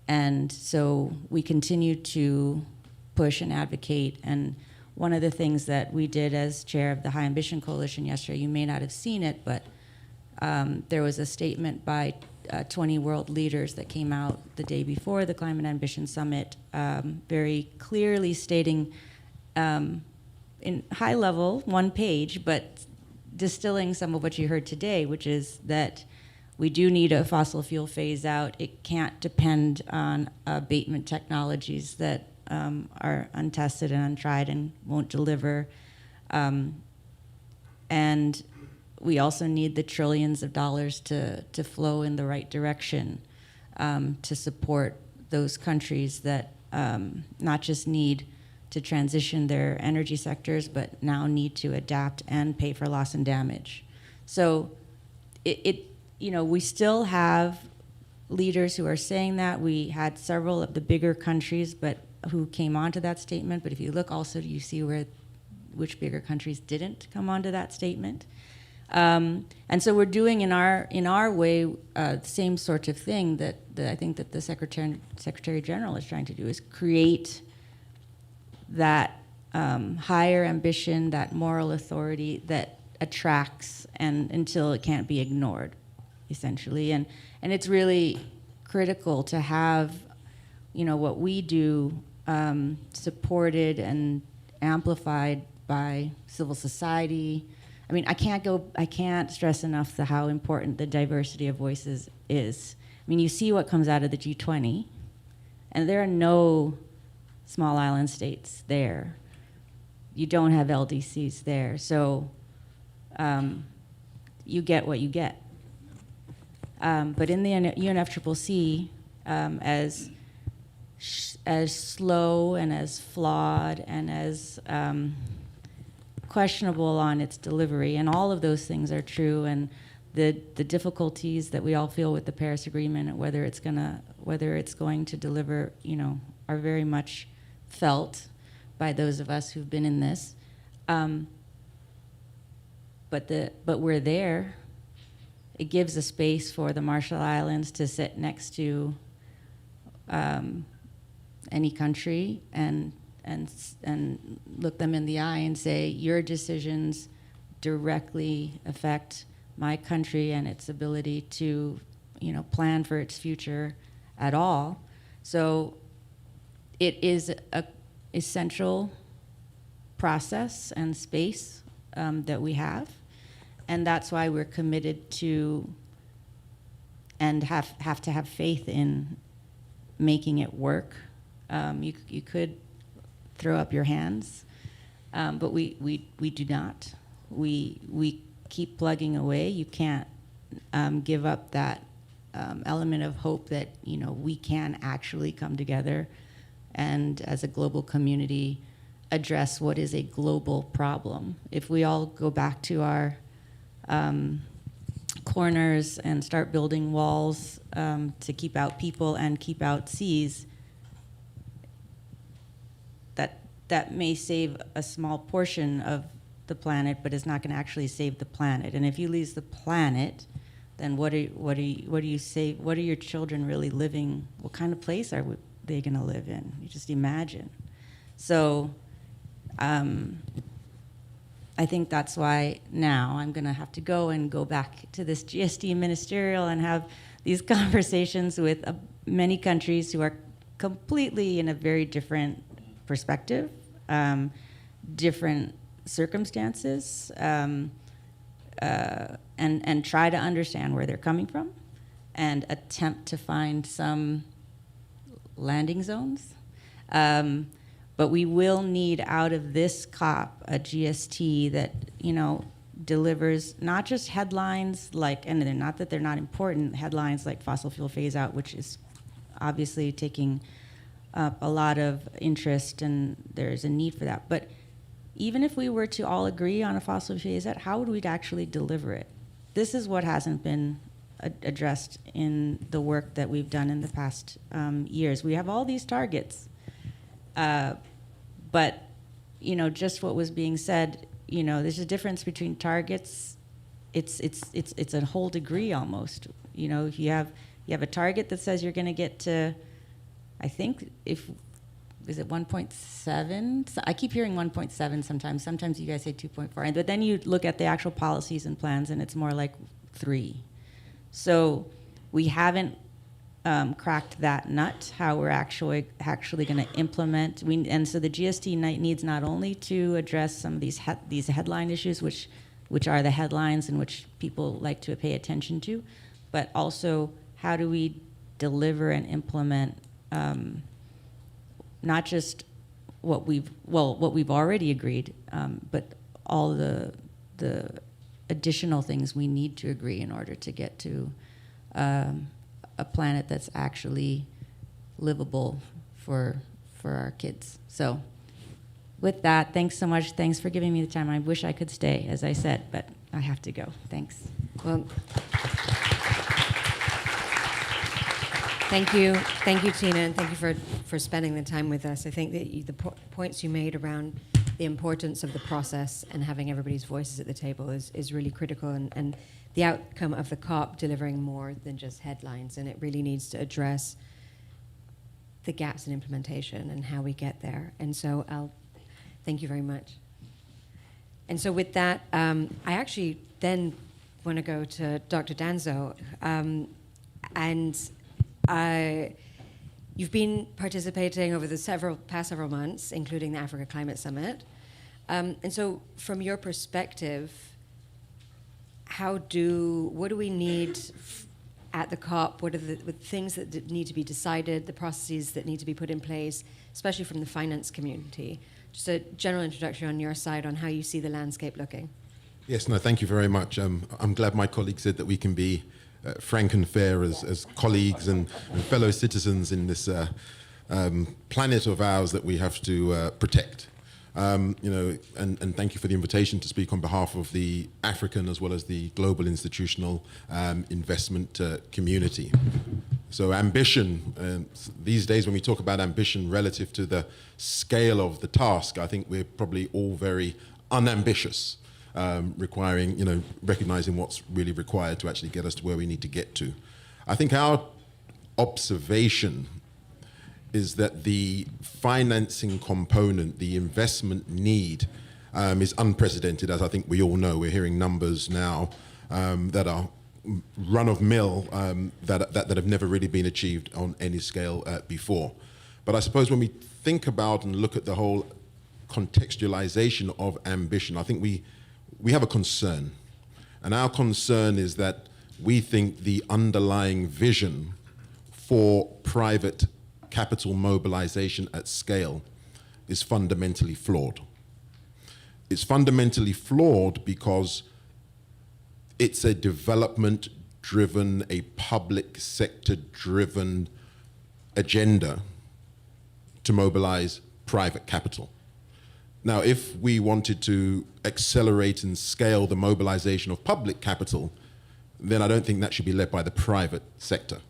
And so we continue to push and advocate. And one of the things that we did as chair of the High Ambition Coalition yesterday, you may not have seen it, but there was a statement by 20 world leaders that came out the day before the Climate Ambition Summit, very clearly stating in high level, one page, but distilling some of what you heard today, which is that we do need a fossil fuel phase out. It can't depend on abatement technologies that are untested and untried and won't deliver. And we also need the trillions of dollars to flow in the right direction to support those countries that not just need to transition their energy sectors, but now need to adapt and pay for loss and damage. So we still have leaders who are saying that. We had several of the bigger countries but who came onto that statement, but if you look also, you see which bigger countries didn't come onto that statement. And so we're doing in our way the same sort of thing that I think that the Secretary General is trying to do, is create that higher ambition, that moral authority that attracts and until it can't be ignored, essentially. And it's really critical to have, what we do supported and amplified by civil society. I mean, I can't stress enough how important the diversity of voices is. I mean, you see what comes out of the G20, and there are no small island states there. You don't have LDCs there, so you get what you get. But in the UNFCCC, as slow and as flawed and as questionable on its delivery, and all of those things are true, and the difficulties that we all feel with the Paris Agreement and whether it's going to deliver, are very much felt by those of us who've been in this. But we're there. It gives a space for the Marshall Islands to sit next to any country and look them in the eye and say, your decisions directly affect my country and its ability to, plan for its future at all. So it is a essential process and space that we have, and that's why we're committed to and have to have faith in making it work. You could throw up your hands, but we do not. We keep plugging away. You can't give up that element of hope that we can actually come together and as a global community address what is a global problem. If we all go back to our corners and start building walls to keep out people and keep out seas, that may save a small portion of the planet, but it's not going to actually save the planet. And if you lose the planet, then what do you say? What are your children really living? What kind of place are they going to live in? You just imagine. So I think that's why now I'm going to have to go back to this GST ministerial and have these conversations with many countries who are completely in a very different perspective, different circumstances, and try to understand where they're coming from and attempt to find some landing zones. But we will need out of this COP a GST that, delivers not just headlines and they're not that they're not important, headlines like fossil fuel phase out, which is obviously taking up a lot of interest and there's a need for that. But even if we were to all agree on a fossil fuel phase out, how would we actually deliver it? This is what hasn't been addressed in the work that we've done in the past years. We have all these targets, but just what was being said, there's a difference between targets. It's a whole degree almost. If you have a target that says you're going to get to, I think is it 1.7? So I keep hearing 1.7 sometimes. Sometimes you guys say 2.4. But then you look at the actual policies and plans, and it's more like 3. So we haven't cracked that nut, how we're actually going to implement. And so the GST needs not only to address some of these headline issues, which are the headlines and which people like to pay attention to, but also how do we deliver and implement not just what we've already agreed, but all the the additional things we need to agree in order to get to a planet that's actually livable for our kids. So with that, thanks so much. Thanks for giving me the time. I wish I could stay, as I said, but I have to go. Thanks. Well, thank you, Tina, and thank you for spending the time with us. I think that the points you made around the importance of the process and having everybody's voices at the table is really critical, and the outcome of the COP delivering more than just headlines, and it really needs to address the gaps in implementation and how we get there. And so I'll thank you very much. And so with that, I actually then want to go to Dr. Danso, and you've been participating over the past several months, including the Africa Climate Summit. And so from your perspective, what do we need at the COP? What are the things that need to be decided, the processes that need to be put in place, especially from the finance community? Just a general introduction on your side on how you see the landscape looking. Yes, no, thank you very much. I'm glad my colleague said that we can be frank and fair as colleagues and fellow citizens in this planet of ours that we have to protect. And thank you for the invitation to speak on behalf of the African as well as the global institutional investment community. So ambition, these days when we talk about ambition relative to the scale of the task, I think we're probably all very unambitious, requiring, recognizing what's really required to actually get us to where we need to get to. I think our observation is that the financing component, the investment need, is unprecedented, as I think we all know. We're hearing numbers now that are run-of-mill, that have never really been achieved on any scale before. But I suppose when we think about and look at the whole contextualization of ambition, I think we have a concern. And our concern is that we think the underlying vision for private capital mobilization at scale is fundamentally flawed. It's fundamentally flawed because it's a development-driven, a public sector-driven agenda to mobilize private capital. Now, if we wanted to accelerate and scale the mobilization of public capital, then I don't think that should be led by the private sector.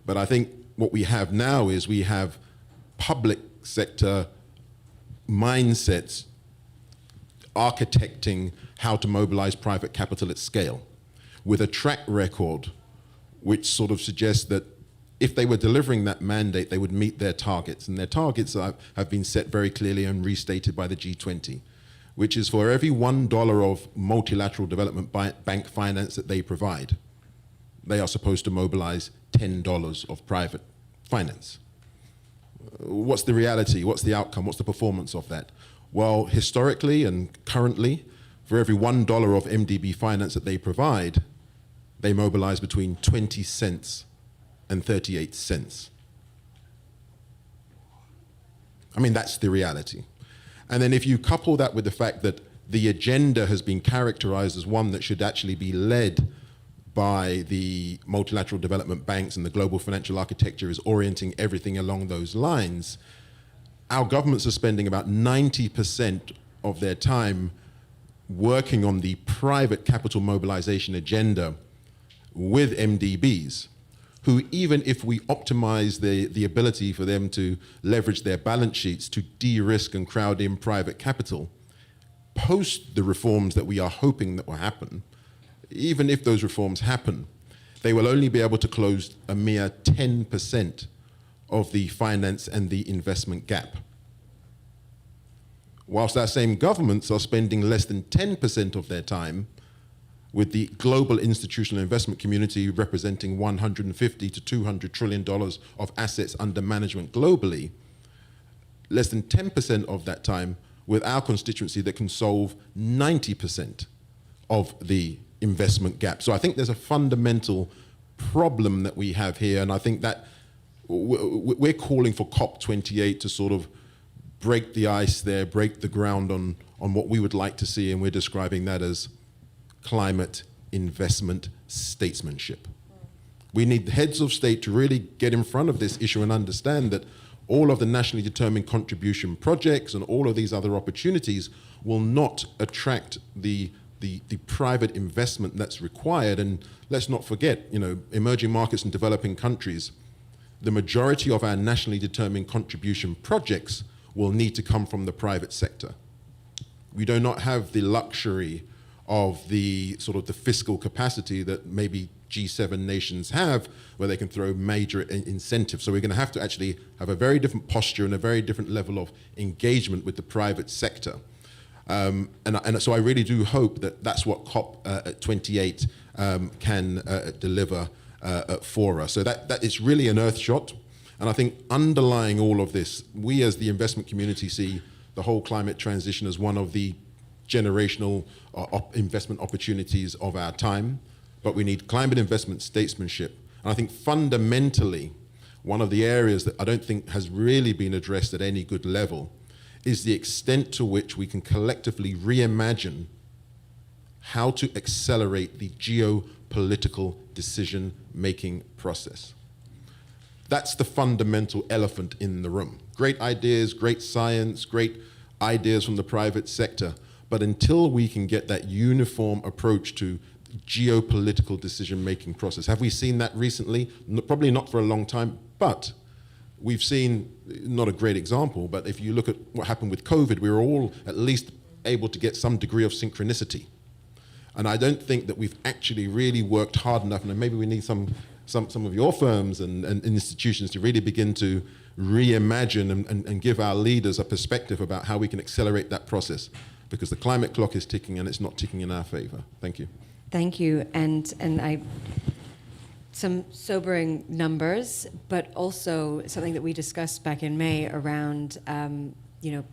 But I think what we have now is we have public sector mindsets architecting how to mobilize private capital at scale with a track record which sort of suggests that if they were delivering that mandate, they would meet their targets. And their targets have been set very clearly and restated by the G20, which is for every $1 of multilateral development bank finance that they provide, they are supposed to mobilize $10 of private finance. What's the reality? What's the outcome? What's the performance of that? Well, historically and currently, for every $1 of MDB finance that they provide, they mobilize between 20 cents and 38 cents. I mean, that's the reality. And then if you couple that with the fact that the agenda has been characterized as one that should actually be led by the multilateral development banks and the global financial architecture is orienting everything along those lines, our governments are spending about 90% of their time working on the private capital mobilization agenda with MDBs, who even if we optimize the ability for them to leverage their balance sheets to de-risk and crowd in private capital, post the reforms that we are hoping that will happen, even if those reforms happen, they will only be able to close a mere 10% of the finance and the investment gap. Whilst our same governments are spending less than 10% of their time with the global institutional investment community representing $150 to $200 trillion of assets under management globally, less than 10% of that time with our constituency that can solve 90% of the investment gap. So I think there's a fundamental problem that we have here, and I think that we're calling for COP28 to sort of break the ice there, break the ground on what we would like to see, and we're describing that as climate investment statesmanship. We need the heads of state to really get in front of this issue and understand that all of the nationally determined contribution projects and all of these other opportunities will not attract the private investment that's required. And let's not forget, emerging markets and developing countries, the majority of our nationally determined contribution projects will need to come from the private sector. We do not have the luxury of the sort of the fiscal capacity that maybe G7 nations have, where they can throw major incentives. So we're going to have to actually have a very different posture and a very different level of engagement with the private sector. And so I really do hope that that's what COP28 can deliver for us. So that is really an earth shot. And I think underlying all of this, we as the investment community see the whole climate transition as one of the generational investment opportunities of our time. But we need climate investment statesmanship. And I think fundamentally, one of the areas that I don't think has really been addressed at any good level is the extent to which we can collectively reimagine how to accelerate the geopolitical decision-making process. That's the fundamental elephant in the room. Great ideas, great science, great ideas from the private sector, but until we can get that uniform approach to geopolitical decision-making process. Have we seen that recently? Probably not for a long time, but we've seen, not a great example, but if you look at what happened with COVID, we were all at least able to get some degree of synchronicity. And I don't think that we've actually really worked hard enough, and maybe we need some of your firms and institutions to really begin to reimagine and give our leaders a perspective about how we can accelerate that process, because the climate clock is ticking and it's not ticking in our favor. Thank you. Thank you, and some sobering numbers, but also something that we discussed back in May around,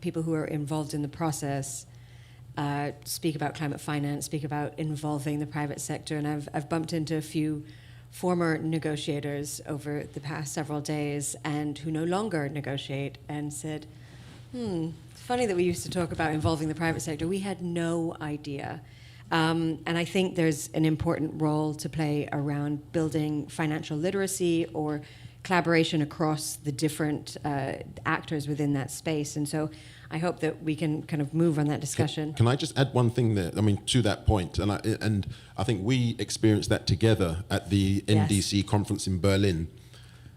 people who are involved in the process speak about climate finance, speak about involving the private sector, and I've bumped into a few former negotiators over the past several days, and who no longer negotiate, and said, it's funny that we used to talk about involving the private sector. We had no idea. And I think there's an important role to play around building financial literacy or collaboration across the different actors within that space. And so I hope that we can kind of move on that discussion. Can I just add one thing there? I mean, to that point, and I think we experienced that together at the NDC conference in Berlin.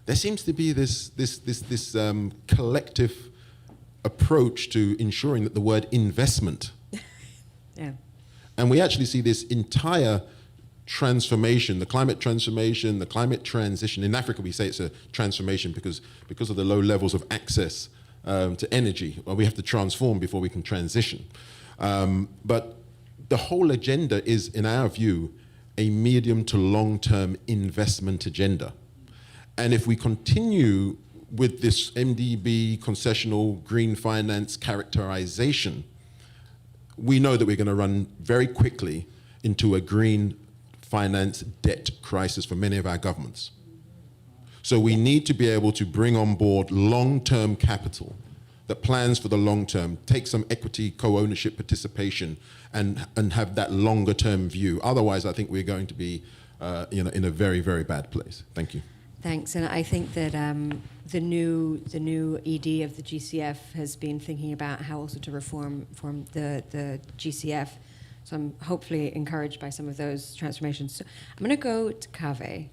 There seems to be this collective approach to ensuring that the word investment. Yeah. And we actually see this entire transformation, the climate transformation, the climate transition. In Africa, we say it's a transformation because of the low levels of access to energy. Well, we have to transform before we can transition. But the whole agenda is, in our view, a medium to long-term investment agenda. And if we continue with this MDB concessional green finance characterization, we know that we're going to run very quickly into a green finance debt crisis for many of our governments. So we need to be able to bring on board long-term capital that plans for the long term, take some equity co-ownership participation, and have that longer-term view. Otherwise, I think we're going to be in a very, very bad place. Thank you. Thanks, and I think that the new ED of the GCF has been thinking about how also to reform the GCF. So I'm hopefully encouraged by some of those transformations. So I'm going to go to Kaveh.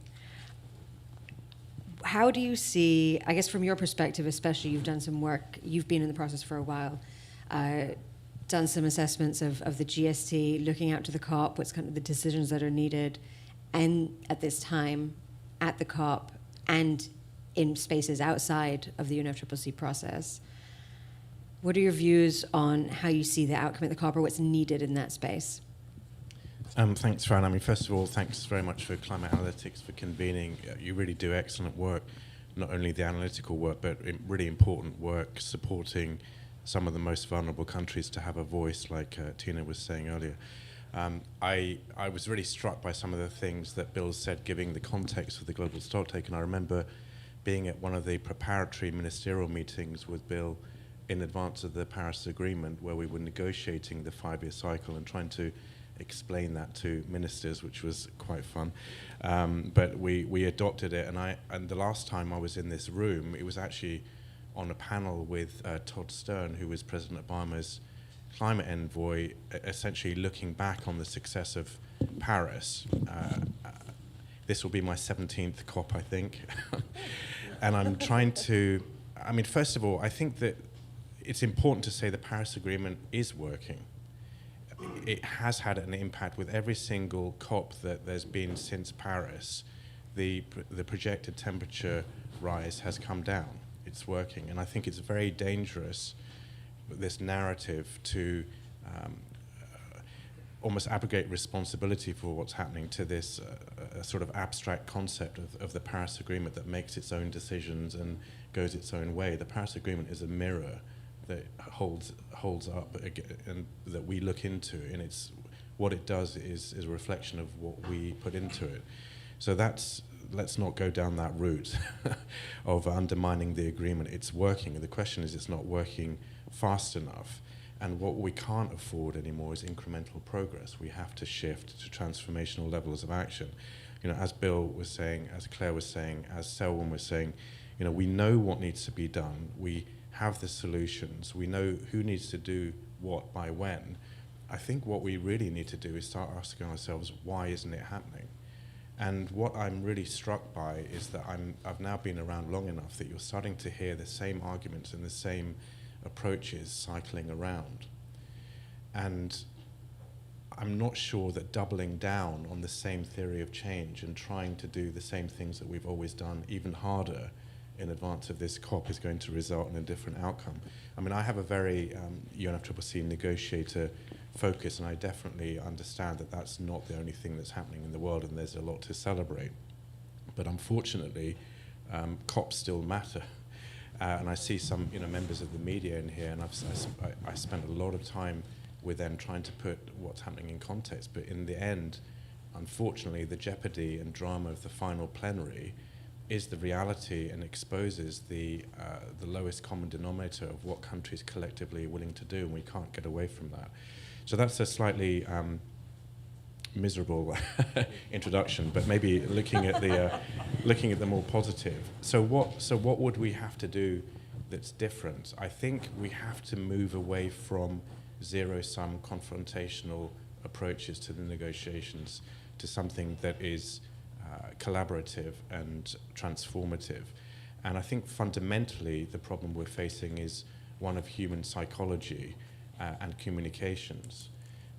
How do you see, I guess from your perspective especially, you've done some work, you've been in the process for a while, done some assessments of the GST, looking out to the COP, what's kind of the decisions that are needed, and at this time, at the COP, and in spaces outside of the UNFCCC process. What are your views on how you see the outcome at the COP, or what's needed in that space? Thanks, Fran. I mean, first of all, thanks very much for Climate Analytics for convening. You really do excellent work, not only the analytical work, but really important work supporting some of the most vulnerable countries to have a voice, like Tina was saying earlier. I was really struck by some of the things that Bill said, giving the context of the global stocktake. And I remember being at one of the preparatory ministerial meetings with Bill in advance of the Paris Agreement, where we were negotiating the 5-year cycle and trying to explain that to ministers, which was quite fun. But we adopted it, and the last time I was in this room, it was actually on a panel with Todd Stern, who was President Obama's climate envoy, essentially looking back on the success of Paris. This will be my 17th COP, I think. And I'm trying to, I mean, first of all, I think that it's important to say the Paris Agreement is working. It has had an impact with every single COP that there's been since Paris. The projected temperature rise has come down. It's working. And I think it's very dangerous, this narrative, to almost abrogate responsibility for what's happening to this sort of abstract concept of the Paris Agreement that makes its own decisions and goes its own way. The Paris Agreement is a mirror that holds up and that we look into, and it's what it does is a reflection of what we put into it. So let's not go down that route of undermining the agreement. It's working, and the question is it's not working fast enough. And what we can't afford anymore is incremental progress. We have to shift to transformational levels of action. You know, as Bill was saying, as Claire was saying, as Selwin was saying, you know, we know what needs to be done. We have the solutions. We know who needs to do what by when. I think what we really need to do is start asking ourselves, why isn't it happening? And what I'm really struck by is that I've now been around long enough that you're starting to hear the same arguments and the same approaches cycling around. And I'm not sure that doubling down on the same theory of change and trying to do the same things that we've always done, even harder, in advance of this COP is going to result in a different outcome. I mean, I have a very UNFCCC negotiator focus, and I definitely understand that that's not the only thing that's happening in the world, and there's a lot to celebrate. But unfortunately, COPs still matter. And I see some members of the media in here, and I spent a lot of time with them trying to put what's happening in context. But in the end, unfortunately, the jeopardy and drama of the final plenary is the reality and exposes the lowest common denominator of what countries collectively are willing to do, and we can't get away from that. So that's a slightly miserable introduction, but maybe looking at the more positive. So what would we have to do that's different? I think we have to move away from zero-sum confrontational approaches to the negotiations to something that is collaborative and transformative. And I think fundamentally the problem we're facing is one of human psychology and communications.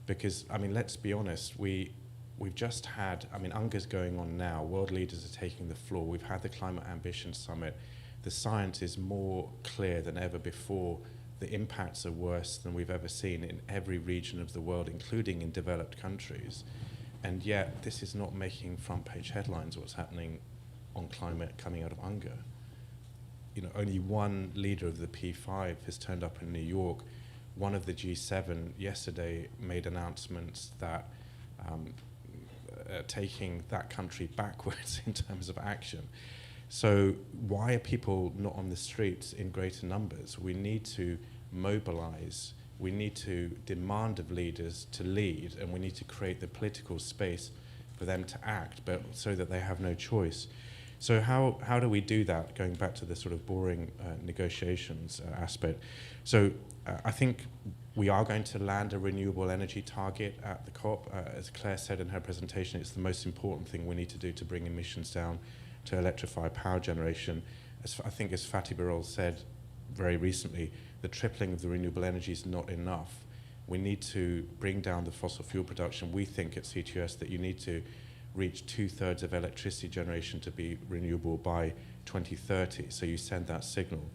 Because, I mean, let's be honest, we've just had, I mean, UNGA's going on now, world leaders are taking the floor, we've had the Climate Ambition Summit, the science is more clear than ever before, the impacts are worse than we've ever seen in every region of the world, including in developed countries. And yet, this is not making front-page headlines, what's happening on climate coming out of UNGA. You know, only one leader of the P5 has turned up in New York. One of the G7 yesterday made announcements that taking that country backwards in terms of action. So why are people not on the streets in greater numbers? We need to mobilize. We need to demand of leaders to lead, and we need to create the political space for them to act, but so that they have no choice. So how do we do that, going back to the sort of boring negotiations aspect? So I think we are going to land a renewable energy target at the COP. As Claire said in her presentation, it's the most important thing we need to do to bring emissions down, to electrify power generation. I think as Fatih Birol said very recently, the tripling of the renewable energy is not enough. We need to bring down the fossil fuel production. We think at CTS that you need to reach 2/3 of electricity generation to be renewable by 2030, so you send that signal.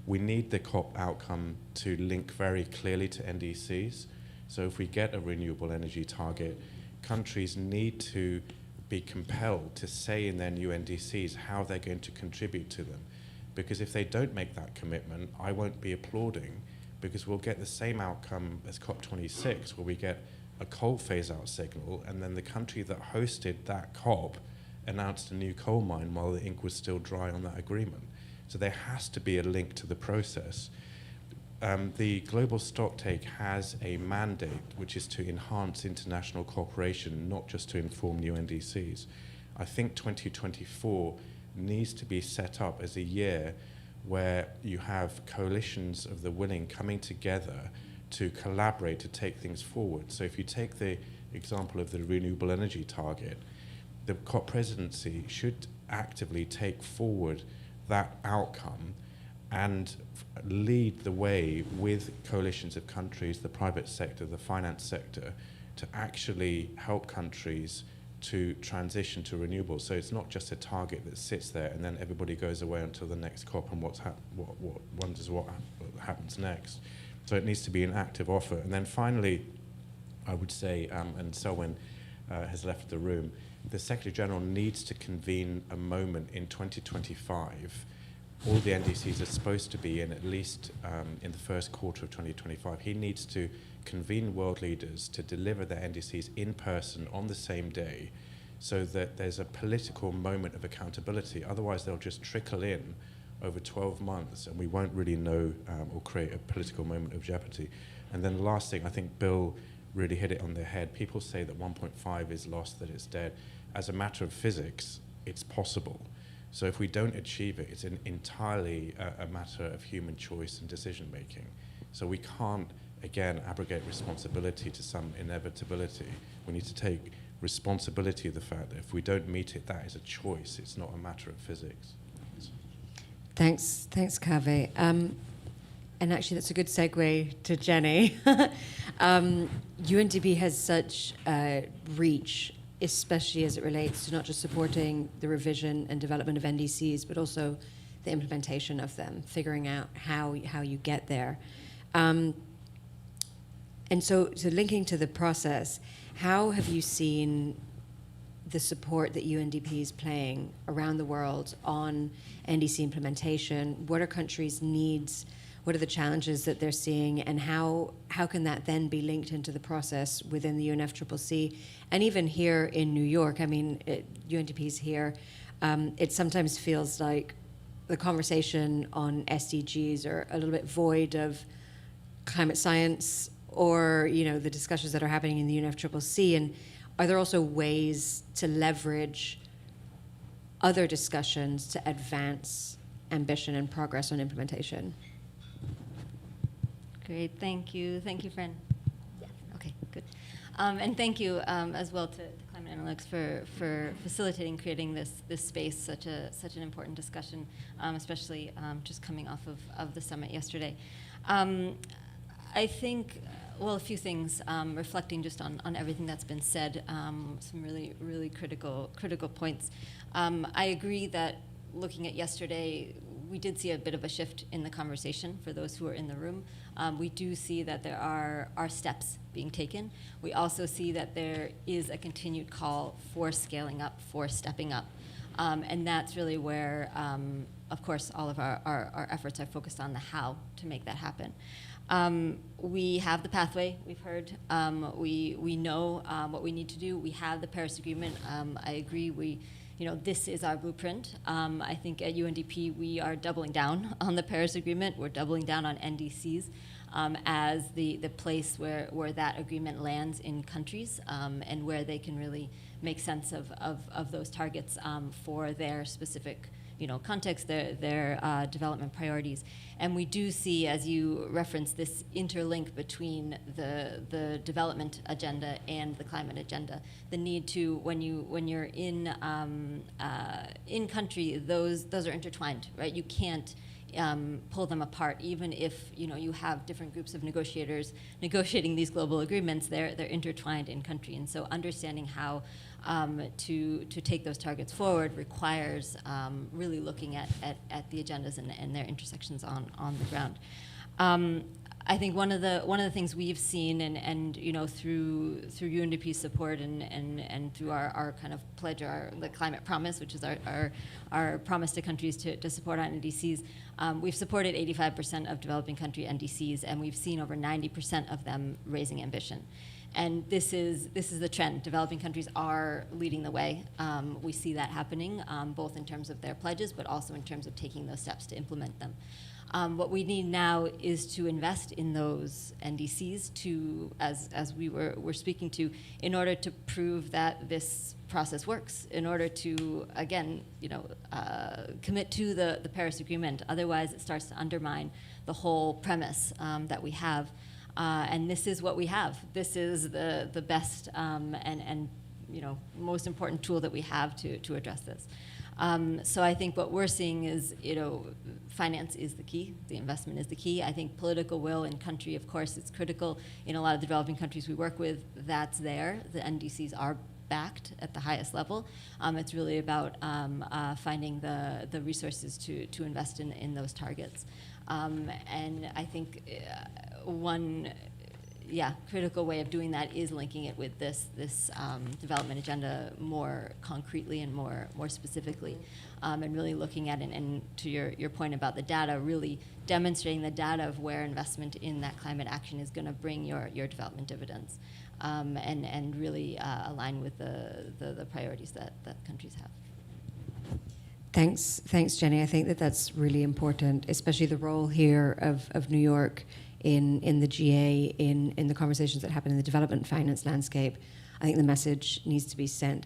We need the COP outcome to link very clearly to NDCs. So if we get a renewable energy target, countries need to be compelled to say in their new NDCs how they're going to contribute to them. Because if they don't make that commitment, I won't be applauding, because we'll get the same outcome as COP26, where we get a coal phase-out signal, and then the country that hosted that COP announced a new coal mine while the ink was still dry on that agreement. So there has to be a link to the process. the global stocktake has a mandate, which is to enhance international cooperation, not just to inform new NDCs. I think 2024 needs to be set up as a year where you have coalitions of the willing coming together to collaborate to take things forward. So if you take the example of the renewable energy target, the COP presidency should actively take forward that outcome and lead the way with coalitions of countries, the private sector, the finance sector, to actually help countries to transition to renewables. So it's not just a target that sits there and then everybody goes away until the next COP and wonders what happens next. So it needs to be an active offer. And then finally, I would say, and Selwin has left the room, the Secretary General needs to convene a moment in 2025. All the NDCs are supposed to be in at least in the first quarter of 2025. He needs to convene world leaders to deliver their NDCs in person on the same day so that there's a political moment of accountability. Otherwise, they'll just trickle in over 12 months and we won't really know or create a political moment of jeopardy. And then the last thing, I think Bill really hit it on the head. People say that 1.5 is lost, that it's dead. As a matter of physics, it's possible. So if we don't achieve it, it's entirely a matter of human choice and decision making. So we can't, again, abrogate responsibility to some inevitability. We need to take responsibility of the fact that if we don't meet it, that is a choice. It's not a matter of physics. Thanks, Kaveh. And actually, that's a good segue to Jenny. UNDP has such reach, especially as it relates to not just supporting the revision and development of NDCs, but also the implementation of them, figuring out how you get there. And so linking to the process, how have you seen the support that UNDP is playing around the world on NDC implementation? What are countries' needs? What are the challenges that they're seeing, and how can that then be linked into the process within the UNFCCC? And even here in New York, I mean, UNDP's here. It sometimes feels like the conversation on SDGs are a little bit void of climate science or, the discussions that are happening in the UNFCCC. And are there also ways to leverage other discussions to advance ambition and progress on implementation? Great, thank you, Fran. Yeah, okay, good. And thank you as well to Climate Analytics for facilitating creating this space, such an important discussion, especially just coming off of the summit yesterday. I think, well, a few things, reflecting just on everything that's been said, some really, really critical points. I agree that looking at yesterday, we did see a bit of a shift in the conversation for those who are in the room. We do see that there are steps being taken. We also see that there is a continued call for scaling up, for stepping up. And that's really where, of course, all of our efforts are focused on the how to make that happen. We have the pathway, we've heard. We know what we need to do. We have the Paris Agreement. I agree, this is our blueprint. I think at UNDP, we are doubling down on the Paris Agreement. We're doubling down on NDCs as the place where that agreement lands in countries and where they can really make sense of those targets for their specific context, their development priorities. And we do see, as you referenced, this interlink between the development agenda and the climate agenda. The need to, when you're in country, those are intertwined, right? You can't pull them apart, even if you have different groups of negotiators negotiating these global agreements. They're intertwined in country, and so understanding how to take those targets forward requires really looking at the agendas and their intersections on the ground. I think one of the things we've seen and through UNDP's support and through our kind of pledge, the climate promise, which is our promise to countries to support on NDCs, we've supported 85% of developing country NDCs, and we've seen over 90% of them raising ambition. and this is the trend. Developing countries are leading the way. We see that happening, both in terms of their pledges, but also in terms of taking those steps to implement them. What we need now is to invest in those NDCs to, as we were speaking to, in order to prove that this process works, in order to, again, commit to the Paris Agreement. Otherwise, it starts to undermine the whole premise that we have. And this is what we have. This is the best and most important tool that we have to address this. So I think what we're seeing is, finance is the key. The investment is the key. I think political will in country, of course, it's critical. In a lot of the developing countries we work with, that's there. The NDCs are backed at the highest level. It's really about finding the resources to invest in those targets. And I think one critical way of doing that is linking it with this development agenda more concretely and more specifically, and really looking at it, and to your point about the data, really demonstrating the data of where investment in that climate action is going to bring your development dividends, and really align with the priorities that countries have. Thanks, Jenny. I think that's really important, especially the role here of New York in the GA, in the conversations that happen in the development finance landscape. I think the message needs to be sent.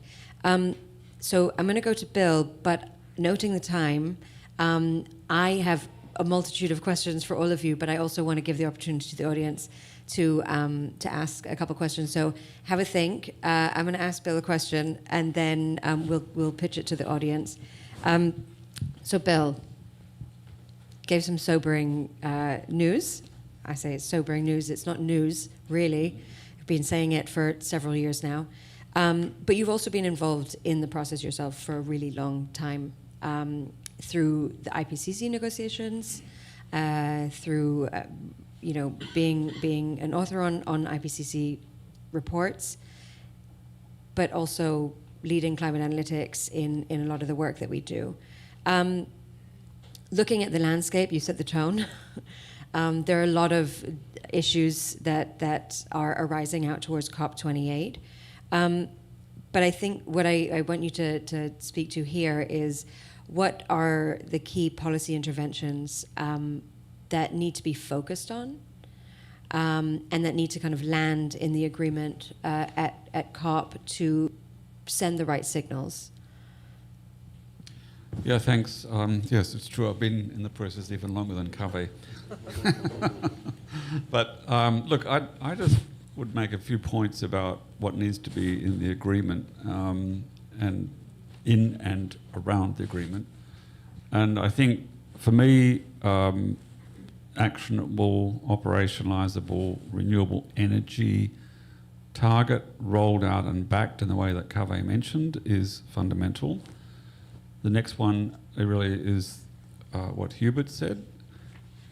So I'm going to go to Bill, but noting the time, I have a multitude of questions for all of you, but I also want to give the opportunity to the audience to ask a couple questions. So have a think. I'm going to ask Bill a question, and then we'll pitch it to the audience. So Bill gave some sobering news. I say it's sobering news. It's not news, really. I've been saying it for several years now. But you've also been involved in the process yourself for a really long time, through the IPCC negotiations, through being an author on IPCC reports, but also leading climate analytics in a lot of the work that we do. Looking at the landscape, you set the tone. There are a lot of issues that are arising out towards COP28. But I think what I want you to speak to here is, what are the key policy interventions that need to be focused on, and that need to kind of land in the agreement at COP to send the right signals? Yeah, thanks. Yes, it's true. I've been in the process even longer than Kaveh. But look, I just would make a few points about what needs to be in the agreement, and in and around the agreement. And I think, for me, actionable, operationalizable, renewable energy target rolled out and backed in the way that Kaveh mentioned is fundamental. The next one really is what Hubert said.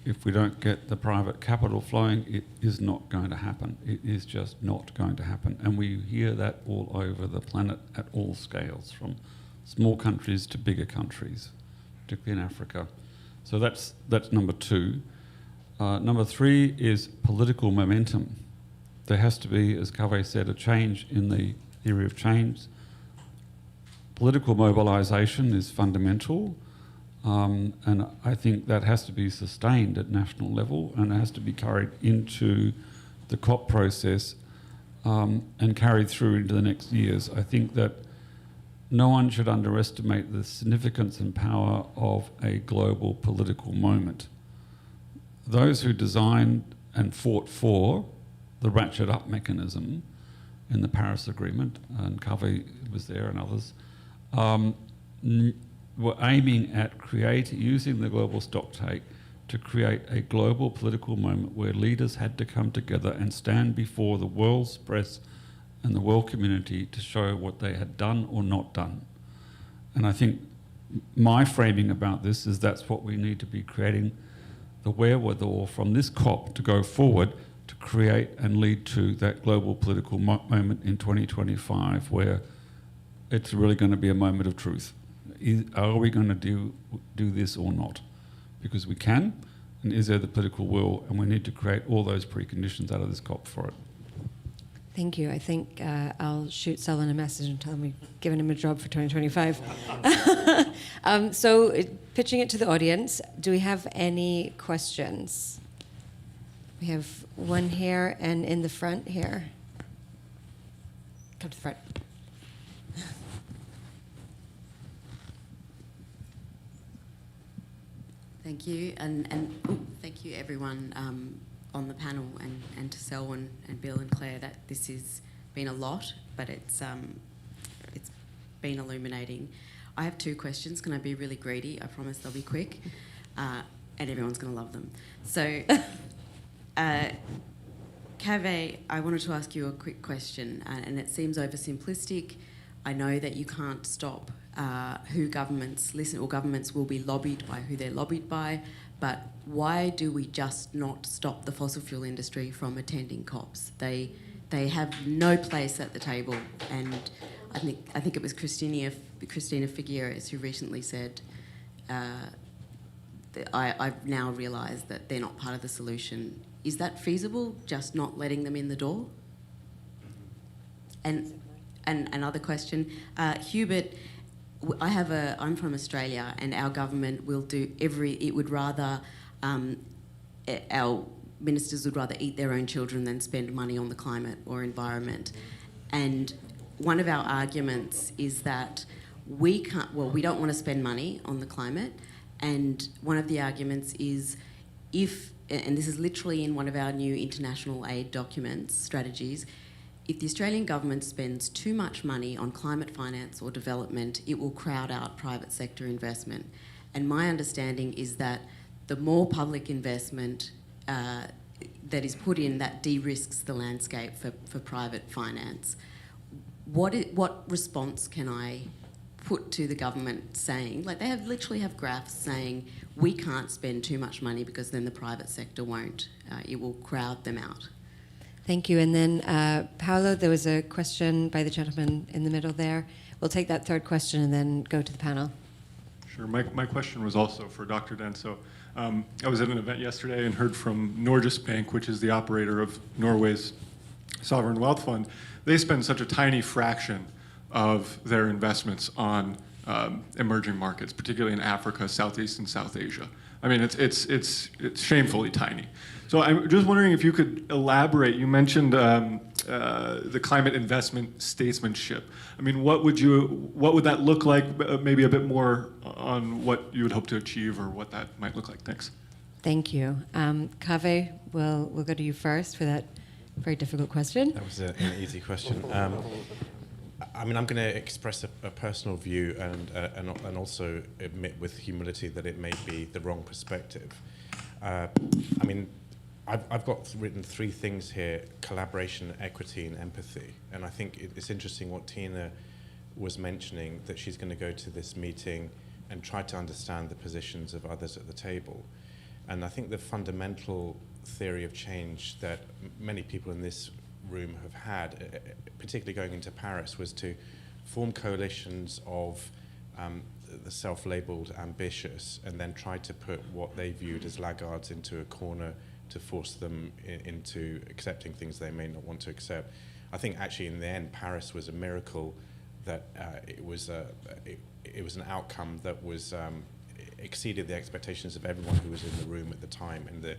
If we don't get the private capital flowing, it is not going to happen. It is just not going to happen. And we hear that all over the planet at all scales, from small countries to bigger countries, particularly in Africa. So that's number two. Number three is political momentum. There has to be, as Kaveh said, a change in the theory of change. Political mobilisation is fundamental, and I think that has to be sustained at national level, and it has to be carried into the COP process and carried through into the next years. I think that no one should underestimate the significance and power of a global political moment. Those who designed and fought for the ratchet up mechanism in the Paris Agreement, and Kaveh was there and others, were aiming at using the global stocktake to create a global political moment where leaders had to come together and stand before the world's press and the world community to show what they had done or not done. And I think my framing about this is that's what we need to be creating, the wherewithal from this COP to go forward to create and lead to that global political moment in 2025 where it's really going to be a moment of truth. Are we going to do this or not? Because we can, and is there the political will? And we need to create all those preconditions out of this COP for it. Thank you. I think I'll shoot Selwin a message and tell him we've given him a job for 2025. So pitching it to the audience, do we have any questions? We have one here and in the front here. Come to the front. Thank you, and thank you everyone on the panel, and to Selwyn and Bill and Claire, that this has been a lot, but it's been illuminating. I have two questions. Can I be really greedy? I promise they'll be quick, and everyone's going to love them. So, Kaveh, I wanted to ask you a quick question, and it seems oversimplistic. I know that you can't stop who governments listen, or governments will be lobbied by who they're lobbied by, but why do we just not stop the fossil fuel industry from attending COPs? They have no place at the table, and I think it was Christina Figueres who recently said, I've now realised that they're not part of the solution. Is that feasible, just not letting them in the door? And another question, Hubert, I'm from Australia, and our government will do our ministers would rather eat their own children than spend money on the climate or environment. And one of our arguments is that we don't want to spend money on the climate, and one of the arguments is and this is literally in one of our new international aid documents, strategies, if the Australian government spends too much money on climate finance or development, it will crowd out private sector investment. And my understanding is that the more public investment that is put in, that de-risks the landscape for private finance. What response can I put to the government saying, like they literally have graphs saying, we can't spend too much money because then the private sector won't. It will crowd them out. Thank you. And then, Paolo, there was a question by the gentleman in the middle there. We'll take that third question and then go to the panel. Sure. My question was also for Dr. Danso. I was at an event yesterday and heard from Norges Bank, which is the operator of Norway's sovereign wealth fund. They spend such a tiny fraction of their investments on emerging markets, particularly in Africa, Southeast and South Asia. I mean, it's shamefully tiny. So I'm just wondering if you could elaborate. You mentioned the climate investment statesmanship. I mean, what would that look like? Maybe a bit more on what you would hope to achieve or what that might look like. Thanks. Thank you. Kaveh, we'll go to you first for that very difficult question. That was an easy question. I mean, I'm going to express a personal view and also admit with humility that it may be the wrong perspective. I mean, I've got written three things here: collaboration, equity, and empathy. And I think it's interesting what Tina was mentioning, that she's going to go to this meeting and try to understand the positions of others at the table. And I think the fundamental theory of change that many people in this room have had, particularly going into Paris, was to form coalitions of the self-labeled ambitious and then try to put what they viewed as laggards into a corner to force them into accepting things they may not want to accept. I think actually in the end Paris was a miracle, that it was an outcome that was exceeded the expectations of everyone who was in the room at the time, and the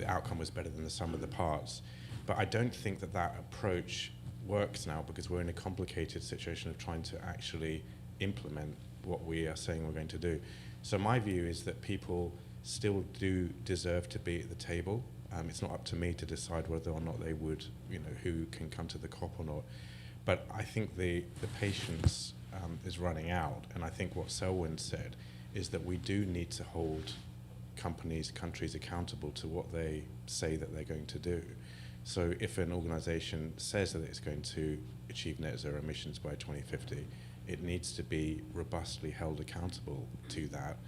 outcome was better than the sum of the parts. But I don't think that approach works now, because we're in a complicated situation of trying to actually implement what we are saying we're going to do. So my view is that people still do deserve to be at the table. It's not up to me to decide whether or not they would, who can come to the COP or not. But I think the patience is running out. And I think what Selwyn said is that we do need to hold countries accountable to what they say that they're going to do. So if an organization says that it's going to achieve net zero emissions by 2050, it needs to be robustly held accountable to that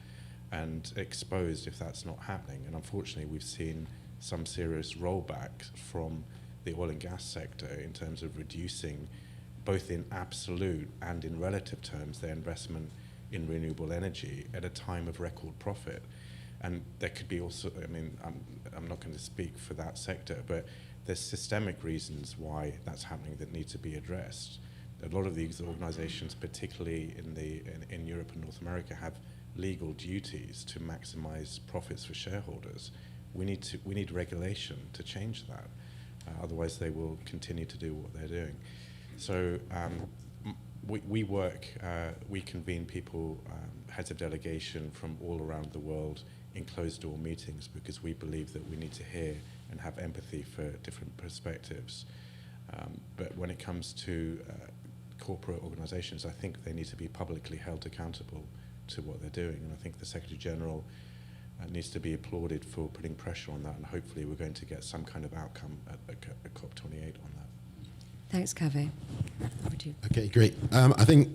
and exposed if that's not happening. And unfortunately, we've seen some serious rollbacks from the oil and gas sector in terms of reducing, both in absolute and in relative terms, their investment in renewable energy at a time of record profit. And there could be also, I mean, I'm not going to speak for that sector, but there's systemic reasons why that's happening that need to be addressed. A lot of these organizations, particularly in Europe and North America, have legal duties to maximize profits for shareholders. We need regulation to change that. Otherwise, they will continue to do what they're doing. So we convene people, heads of delegation from all around the world in closed-door meetings, because we believe that we need to hear and have empathy for different perspectives. But when it comes to corporate organizations, I think they need to be publicly held accountable to what they're doing. And I think the Secretary General needs to be applauded for putting pressure on that, and hopefully we're going to get some kind of outcome at COP28 on that. Thanks, Kaveh. Over to you. Okay, great. I think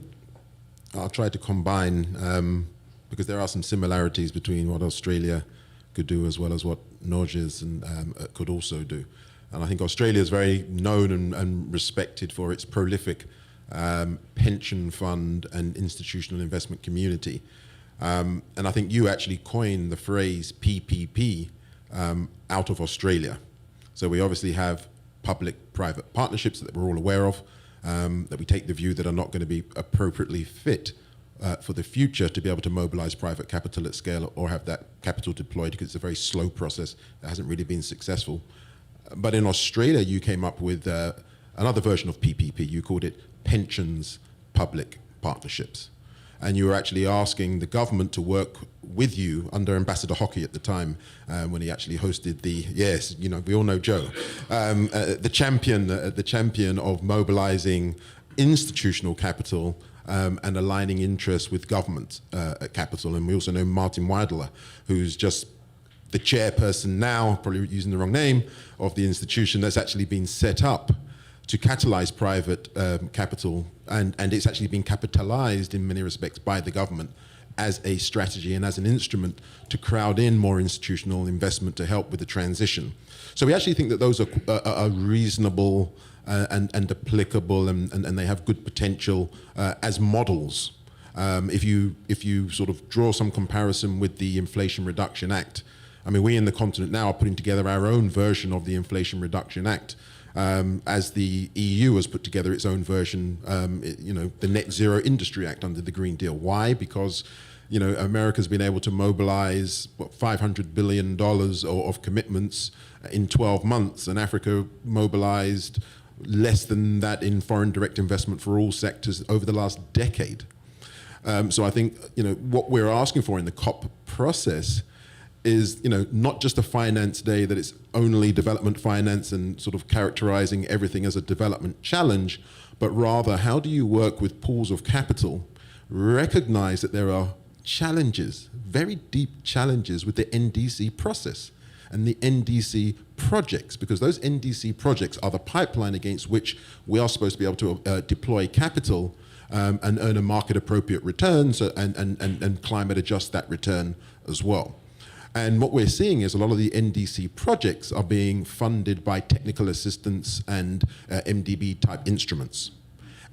I'll try to combine, because there are some similarities between what Australia could do as well as what Norges could also do. And I think Australia is very known and respected for its prolific pension fund and institutional investment community. And I think you actually coined the phrase PPP out of Australia. So we obviously have public-private partnerships that we're all aware of, that we take the view that are not going to be appropriately fit for the future to be able to mobilize private capital at scale or have that capital deployed, because it's a very slow process that hasn't really been successful. But in Australia, you came up with another version of PPP. You called it pensions public partnerships. And you were actually asking the government to work with you under Ambassador Hockey at the time, when he actually hosted we all know Joe, the champion of mobilizing institutional capital and aligning interests with government capital. And we also know Martin Weidler, who's just the chairperson now, probably using the wrong name, of the institution that's actually been set up to catalyze private capital, and it's actually been capitalized in many respects by the government as a strategy and as an instrument to crowd in more institutional investment to help with the transition. So we actually think that those are reasonable and applicable, and they have good potential as models. If you sort of draw some comparison with the Inflation Reduction Act, I mean, we in the continent now are putting together our own version of the Inflation Reduction Act, as the EU has put together its own version, the Net Zero Industry Act under the Green Deal. Why? Because America's been able to mobilize $500 billion of commitments in 12 months, and Africa mobilized less than that in foreign direct investment for all sectors over the last decade. So I think what we're asking for in the COP process is not just a finance day that it's only development finance and sort of characterizing everything as a development challenge, but rather how do you work with pools of capital, recognize that there are challenges, very deep challenges with the NDC process and the NDC projects, because those NDC projects are the pipeline against which we are supposed to be able to deploy capital and earn a market appropriate return, and climate adjust that return as well. And what we're seeing is a lot of the NDC projects are being funded by technical assistance and MDB type instruments.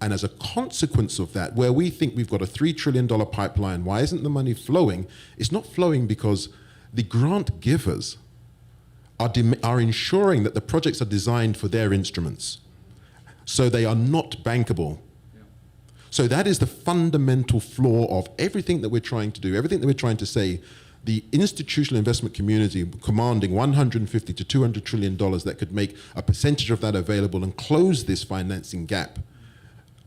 And as a consequence of that, where we think we've got a $3 trillion pipeline, why isn't the money flowing? It's not flowing because the grant givers are ensuring that the projects are designed for their instruments. So they are not bankable. So that is the fundamental flaw of everything that we're trying to do, everything that we're trying to say. The institutional investment community commanding $150 to $200 trillion that could make a percentage of that available and close this financing gap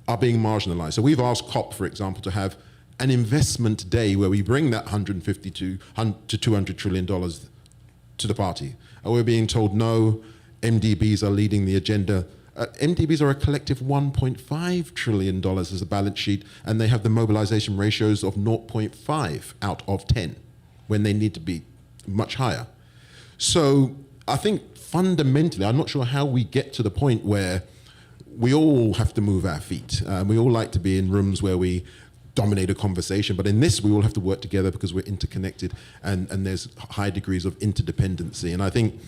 are being marginalized. So we've asked COP, for example, to have an investment day where we bring that $150 to $200 trillion to the party. And we're being told, no, MDBs are leading the agenda. MDBs are a collective $1.5 trillion as a balance sheet, and they have the mobilization ratios of 0.5 out of 10. When they need to be much higher. So I think fundamentally, I'm not sure how we get to the point where we all have to move our feet. We all like to be in rooms where we dominate a conversation, but in this we all have to work together because we're interconnected and there's high degrees of interdependency. And I think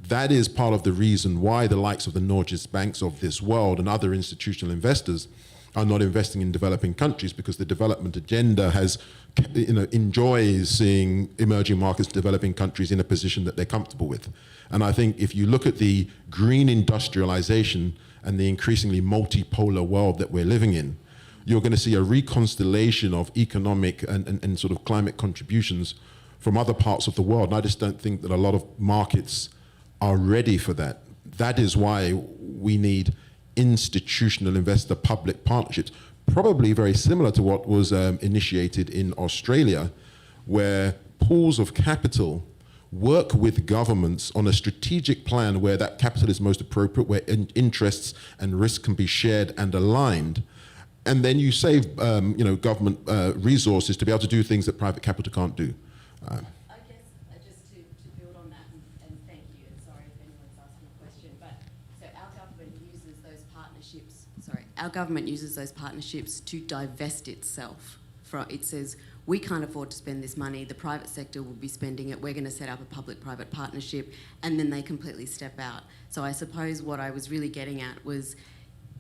that is part of the reason why the likes of the Norges banks of this world and other institutional investors are not investing in developing countries because the development agenda has, enjoys seeing emerging markets, developing countries in a position that they're comfortable with. And I think if you look at the green industrialization and the increasingly multipolar world that we're living in, you're going to see a reconstellation of economic and sort of climate contributions from other parts of the world. And I just don't think that a lot of markets are ready for that. That is why we need institutional investor-public partnerships, probably very similar to what was initiated in Australia, where pools of capital work with governments on a strategic plan where that capital is most appropriate, where interests and risk can be shared and aligned. And then you save government resources to be able to do things that private capital can't do. I guess just to build on that, and thank you, and sorry if anyone's asking a question, but so our government uses those partnerships to divest itself. It says, we can't afford to spend this money, the private sector will be spending it, we're going to set up a public-private partnership, and then they completely step out. So I suppose what I was really getting at was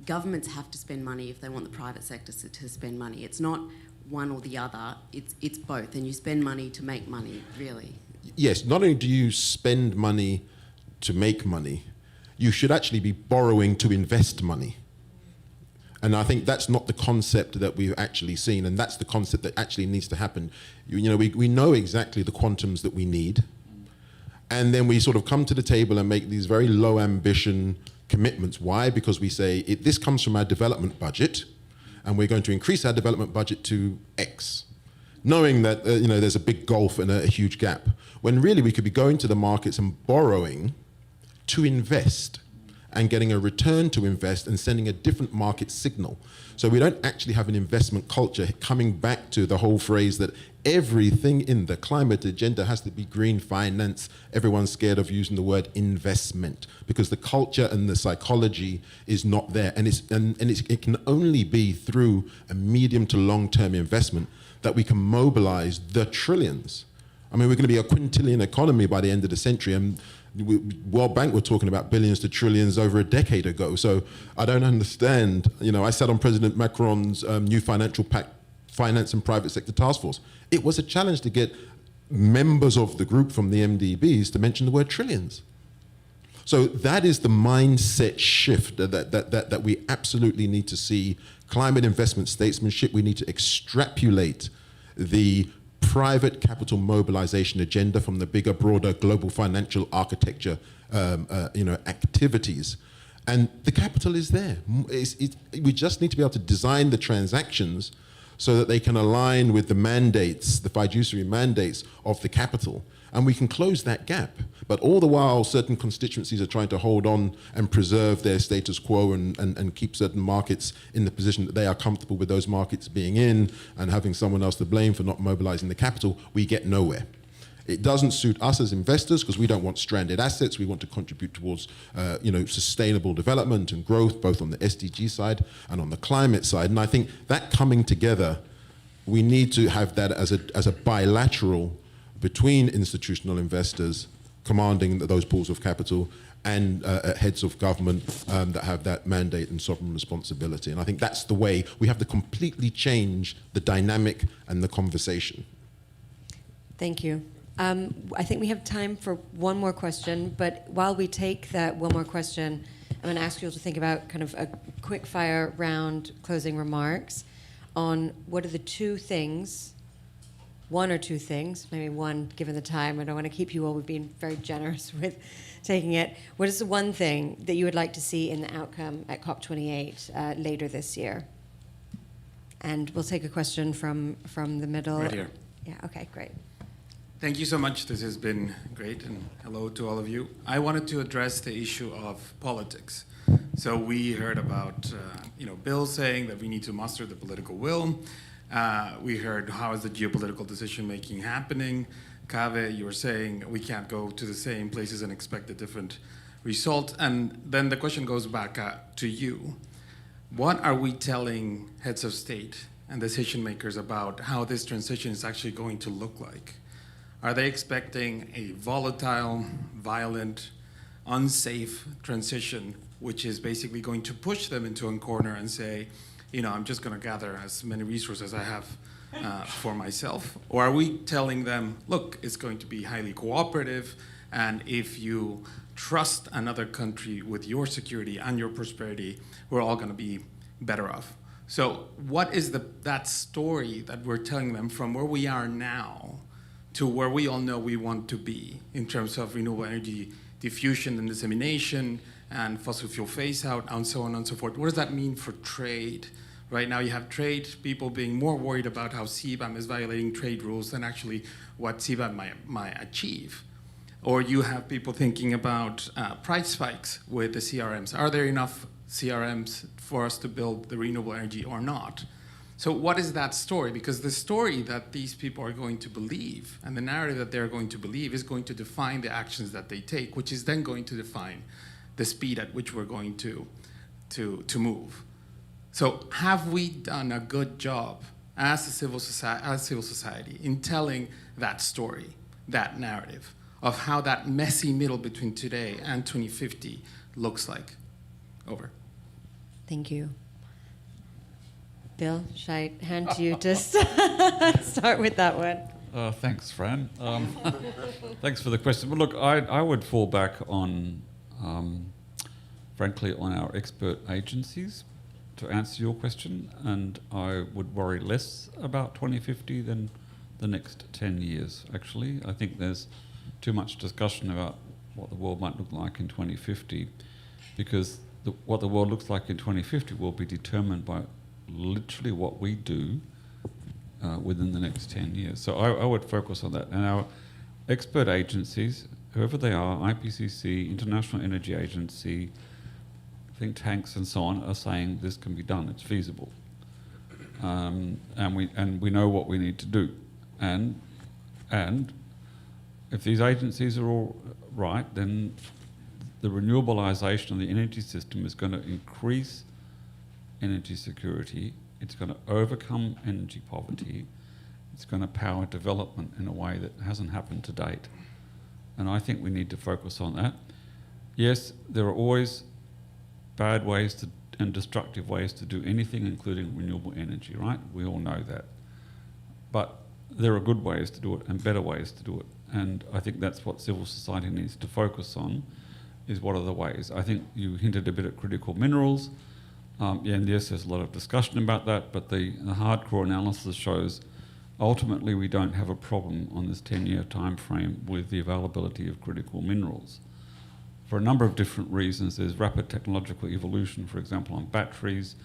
governments have to spend money if they want the private sector to spend money. It's not one or the other, it's both, and you spend money to make money, really. Yes, not only do you spend money to make money, you should actually be borrowing to invest money. And I think that's not the concept that we've actually seen, and that's the concept that actually needs to happen. We know exactly the quantums that we need, and then we sort of come to the table and make these very low ambition commitments. Why? Because we say, this comes from our development budget, and we're going to increase our development budget to X, knowing that there's a big gulf and a huge gap, when really we could be going to the markets and borrowing to invest and getting a return to invest and sending a different market signal. So we don't actually have an investment culture, coming back to the whole phrase that everything in the climate agenda has to be green finance. Everyone's scared of using the word investment because the culture and the psychology is not there. And it can only be through a medium to long-term investment that we can mobilize the trillions. I mean, we're going to be a quintillion economy by the end of the century, and World Bank were talking about billions to trillions over a decade ago. So I don't understand. I sat on President Macron's new financial pact, finance and private sector task force. It was a challenge to get members of the group from the MDBs to mention the word trillions. So that is the mindset shift that we absolutely need to see. Climate investment statesmanship, we need to extrapolate the private capital mobilization agenda from the bigger, broader global financial architecture activities. And the capital is there. We just need to be able to design the transactions so that they can align with the mandates, the fiduciary mandates of the capital, and we can close that gap. But all the while, certain constituencies are trying to hold on and preserve their status quo and keep certain markets in the position that they are comfortable with those markets being in, and having someone else to blame for not mobilizing the capital. We get nowhere. It doesn't suit us as investors because we don't want stranded assets. We want to contribute towards sustainable development and growth, both on the SDG side and on the climate side. And I think that coming together, we need to have that as a bilateral between institutional investors commanding those pools of capital and heads of government that have that mandate and sovereign responsibility. And I think that's the way we have to completely change the dynamic and the conversation. Thank you. I think we have time for one more question, but while we take that one more question, I'm going to ask you all to think about kind of a quick fire round closing remarks on what are the two things, one or two things, maybe one given the time. I don't want to keep you all. We've been very generous with taking it. What is the one thing that you would like to see in the outcome at COP28 later this year? And we'll take a question from the middle. Right here. Yeah, okay, great. Thank you so much. This has been great, and hello to all of you. I wanted to address the issue of politics. So we heard about Bill saying that we need to muster the political will. We heard how is the geopolitical decision-making happening. Kaveh, you were saying we can't go to the same places and expect a different result. And then the question goes back to you. What are we telling heads of state and decision makers about how this transition is actually going to look like? Are they expecting a volatile, violent, unsafe transition, which is basically going to push them into a corner and say, I'm just going to gather as many resources as I have for myself? Or are we telling them, look, it's going to be highly cooperative, and if you trust another country with your security and your prosperity, we're all going to be better off? So what is that story that we're telling them from where we are now to where we all know we want to be in terms of renewable energy diffusion and dissemination and fossil fuel phase out and so on and so forth? What does that mean for trade? Right now you have trade people being more worried about how CBAM is violating trade rules than actually what CBAM might achieve. Or you have people thinking about price spikes with the CRMs. Are there enough CRMs for us to build the renewable energy or not? So what is that story? Because the story that these people are going to believe and the narrative that they're going to believe is going to define the actions that they take, which is then going to define the speed at which we're going to move. So have we done a good job as a civil society in telling that story, that narrative, of how that messy middle between today and 2050 looks like? Over. Thank you. Bill, should I hand to you to start with that one? Thanks, Fran. Thanks for the question. But look, I would fall back on, frankly, on our expert agencies to answer your question, and I would worry less about 2050 than the next 10 years, actually. I think there's too much discussion about what the world might look like in 2050, because what the world looks like in 2050 will be determined by literally what we do within the next 10 years. So I would focus on that. And our expert agencies, whoever they are, IPCC, International Energy Agency, think tanks and so on, are saying this can be done, it's feasible. And we know what we need to do. And if these agencies are all right, then the renewabilisation of the energy system is going to increase energy security, it's going to overcome energy poverty, it's going to power development in a way that hasn't happened to date. And I think we need to focus on that. Yes, there are always bad ways and destructive ways to do anything, including renewable energy, right? We all know that. But there are good ways to do it and better ways to do it. And I think that's what civil society needs to focus on, is what are the ways. I think you hinted a bit at critical minerals. And yes, there's a lot of discussion about that, but the hardcore analysis shows ultimately we don't have a problem on this 10-year time frame with the availability of critical minerals. For a number of different reasons, there's rapid technological evolution, for example, on batteries,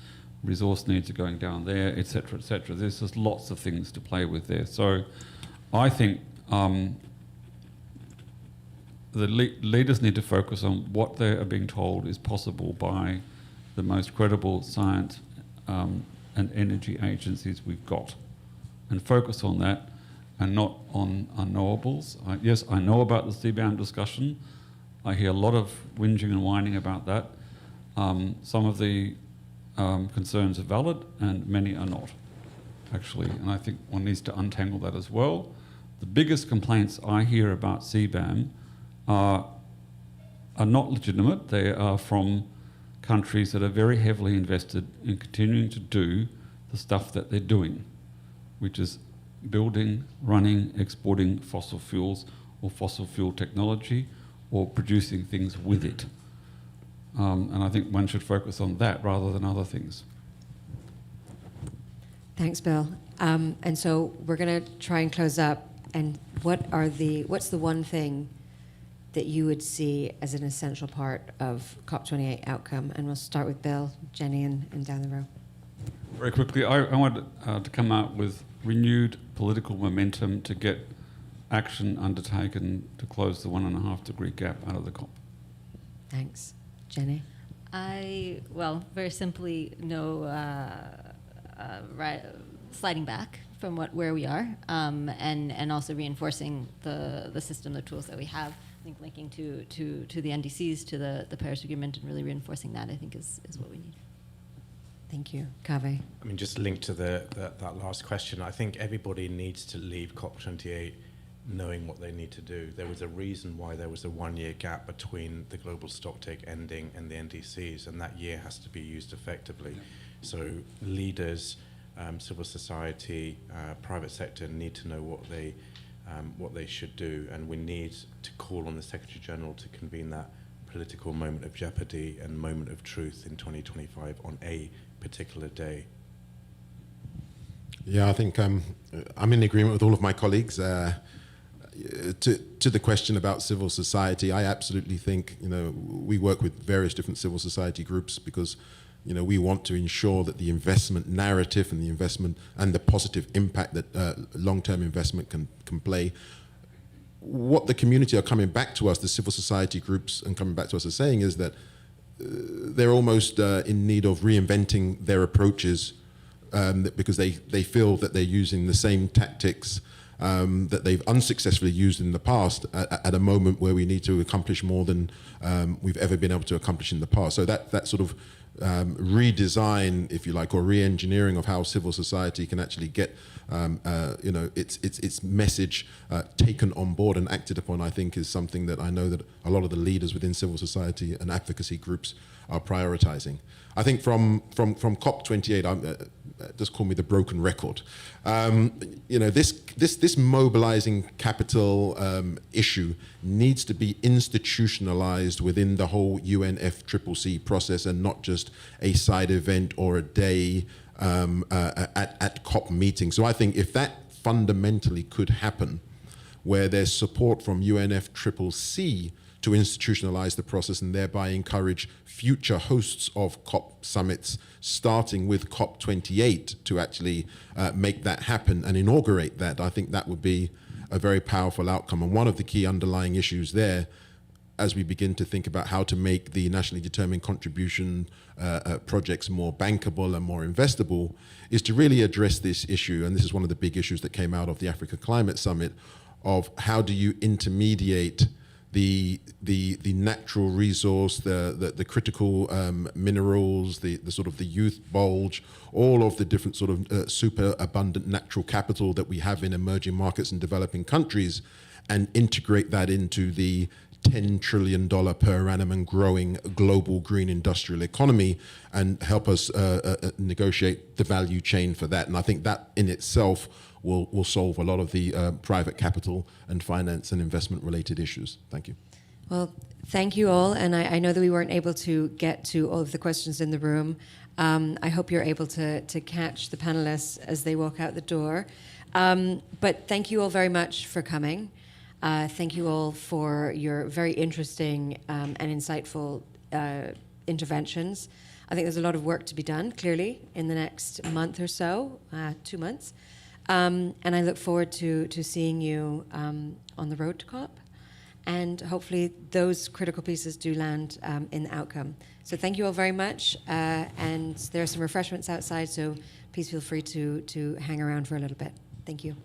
resource needs are going down there, et cetera, et cetera. There's just lots of things to play with there. So I think the leaders need to focus on what they are being told is possible by the most credible science and energy agencies we've got, and focus on that and not on unknowables. Yes, I know about the CBAM discussion. I hear a lot of whinging and whining about that. Some of the concerns are valid and many are not, actually, and I think one needs to untangle that as well. The biggest complaints I hear about CBAM are not legitimate. They are from countries that are very heavily invested in continuing to do the stuff that they're doing, which is building, running, exporting fossil fuels or fossil fuel technology or producing things with it. And I think one should focus on that rather than other things. Thanks, Bill. And so we're going to try and close up. And what's the one thing that you would see as an essential part of COP28 outcome? And we'll start with Bill, Jenny, and down the row. Very quickly, I want to come out with renewed political momentum to get action undertaken to close the 1.5 degree gap out of the COP. Thanks. Jenny? Well, very simply, no sliding back from where we are, and also reinforcing the system, the tools that we have. I think linking to the NDCs, to the Paris Agreement, and really reinforcing that, I think, is what we need. Thank you. Kaveh? I mean, just linked to that last question, I think everybody needs to leave COP28 knowing what they need to do. There was a reason why there was a 1-year gap between the global stocktake ending and the NDCs, and that year has to be used effectively. So leaders, civil society, private sector need to know what they should do, and we need to call on the Secretary General to convene that political moment of jeopardy and moment of truth in 2025 on a particular day. Yeah, I think I'm in agreement with all of my colleagues. To the question about civil society, I absolutely think, we work with various different civil society groups because, we want to ensure that the investment narrative and the investment and the positive impact that long-term investment can play. What the community are coming back to us, the civil society groups, and coming back to us are saying is that they're almost in need of reinventing their approaches because they feel that they're using the same tactics that they've unsuccessfully used in the past at a moment where we need to accomplish more than we've ever been able to accomplish in the past. So that sort of redesign, if you like, or re-engineering of how civil society can actually get its message taken on board and acted upon, I think is something that I know that a lot of the leaders within civil society and advocacy groups are prioritizing. I think from COP28, just call me the broken record. This mobilizing capital issue needs to be institutionalized within the whole UNFCCC process and not just a side event or a day at COP meetings. So I think if that fundamentally could happen, where there's support from UNFCCC to institutionalize the process and thereby encourage future hosts of COP summits, starting with COP28, to actually make that happen and inaugurate that, I think that would be a very powerful outcome. And one of the key underlying issues there, as we begin to think about how to make the nationally determined contribution projects more bankable and more investable, is to really address this issue. And this is one of the big issues that came out of the Africa Climate Summit, of how do you intermediate the natural resource, the critical minerals, the sort of the youth bulge, all of the different sort of super abundant natural capital that we have in emerging markets and developing countries, and integrate that into the $10 trillion per annum and growing global green industrial economy, and help us negotiate the value chain for that. And I think that in itself will solve a lot of the private capital and finance and investment related issues. Thank you. Well, thank you all. And I know that we weren't able to get to all of the questions in the room. I hope you're able to catch the panelists as they walk out the door. But thank you all very much for coming. Thank you all for your very interesting and insightful interventions. I think there's a lot of work to be done, clearly, in the next month or so, 2 months. And I look forward to seeing you on the road to COP. And hopefully those critical pieces do land in the outcome. So thank you all very much. And there are some refreshments outside, so please feel free to hang around for a little bit. Thank you.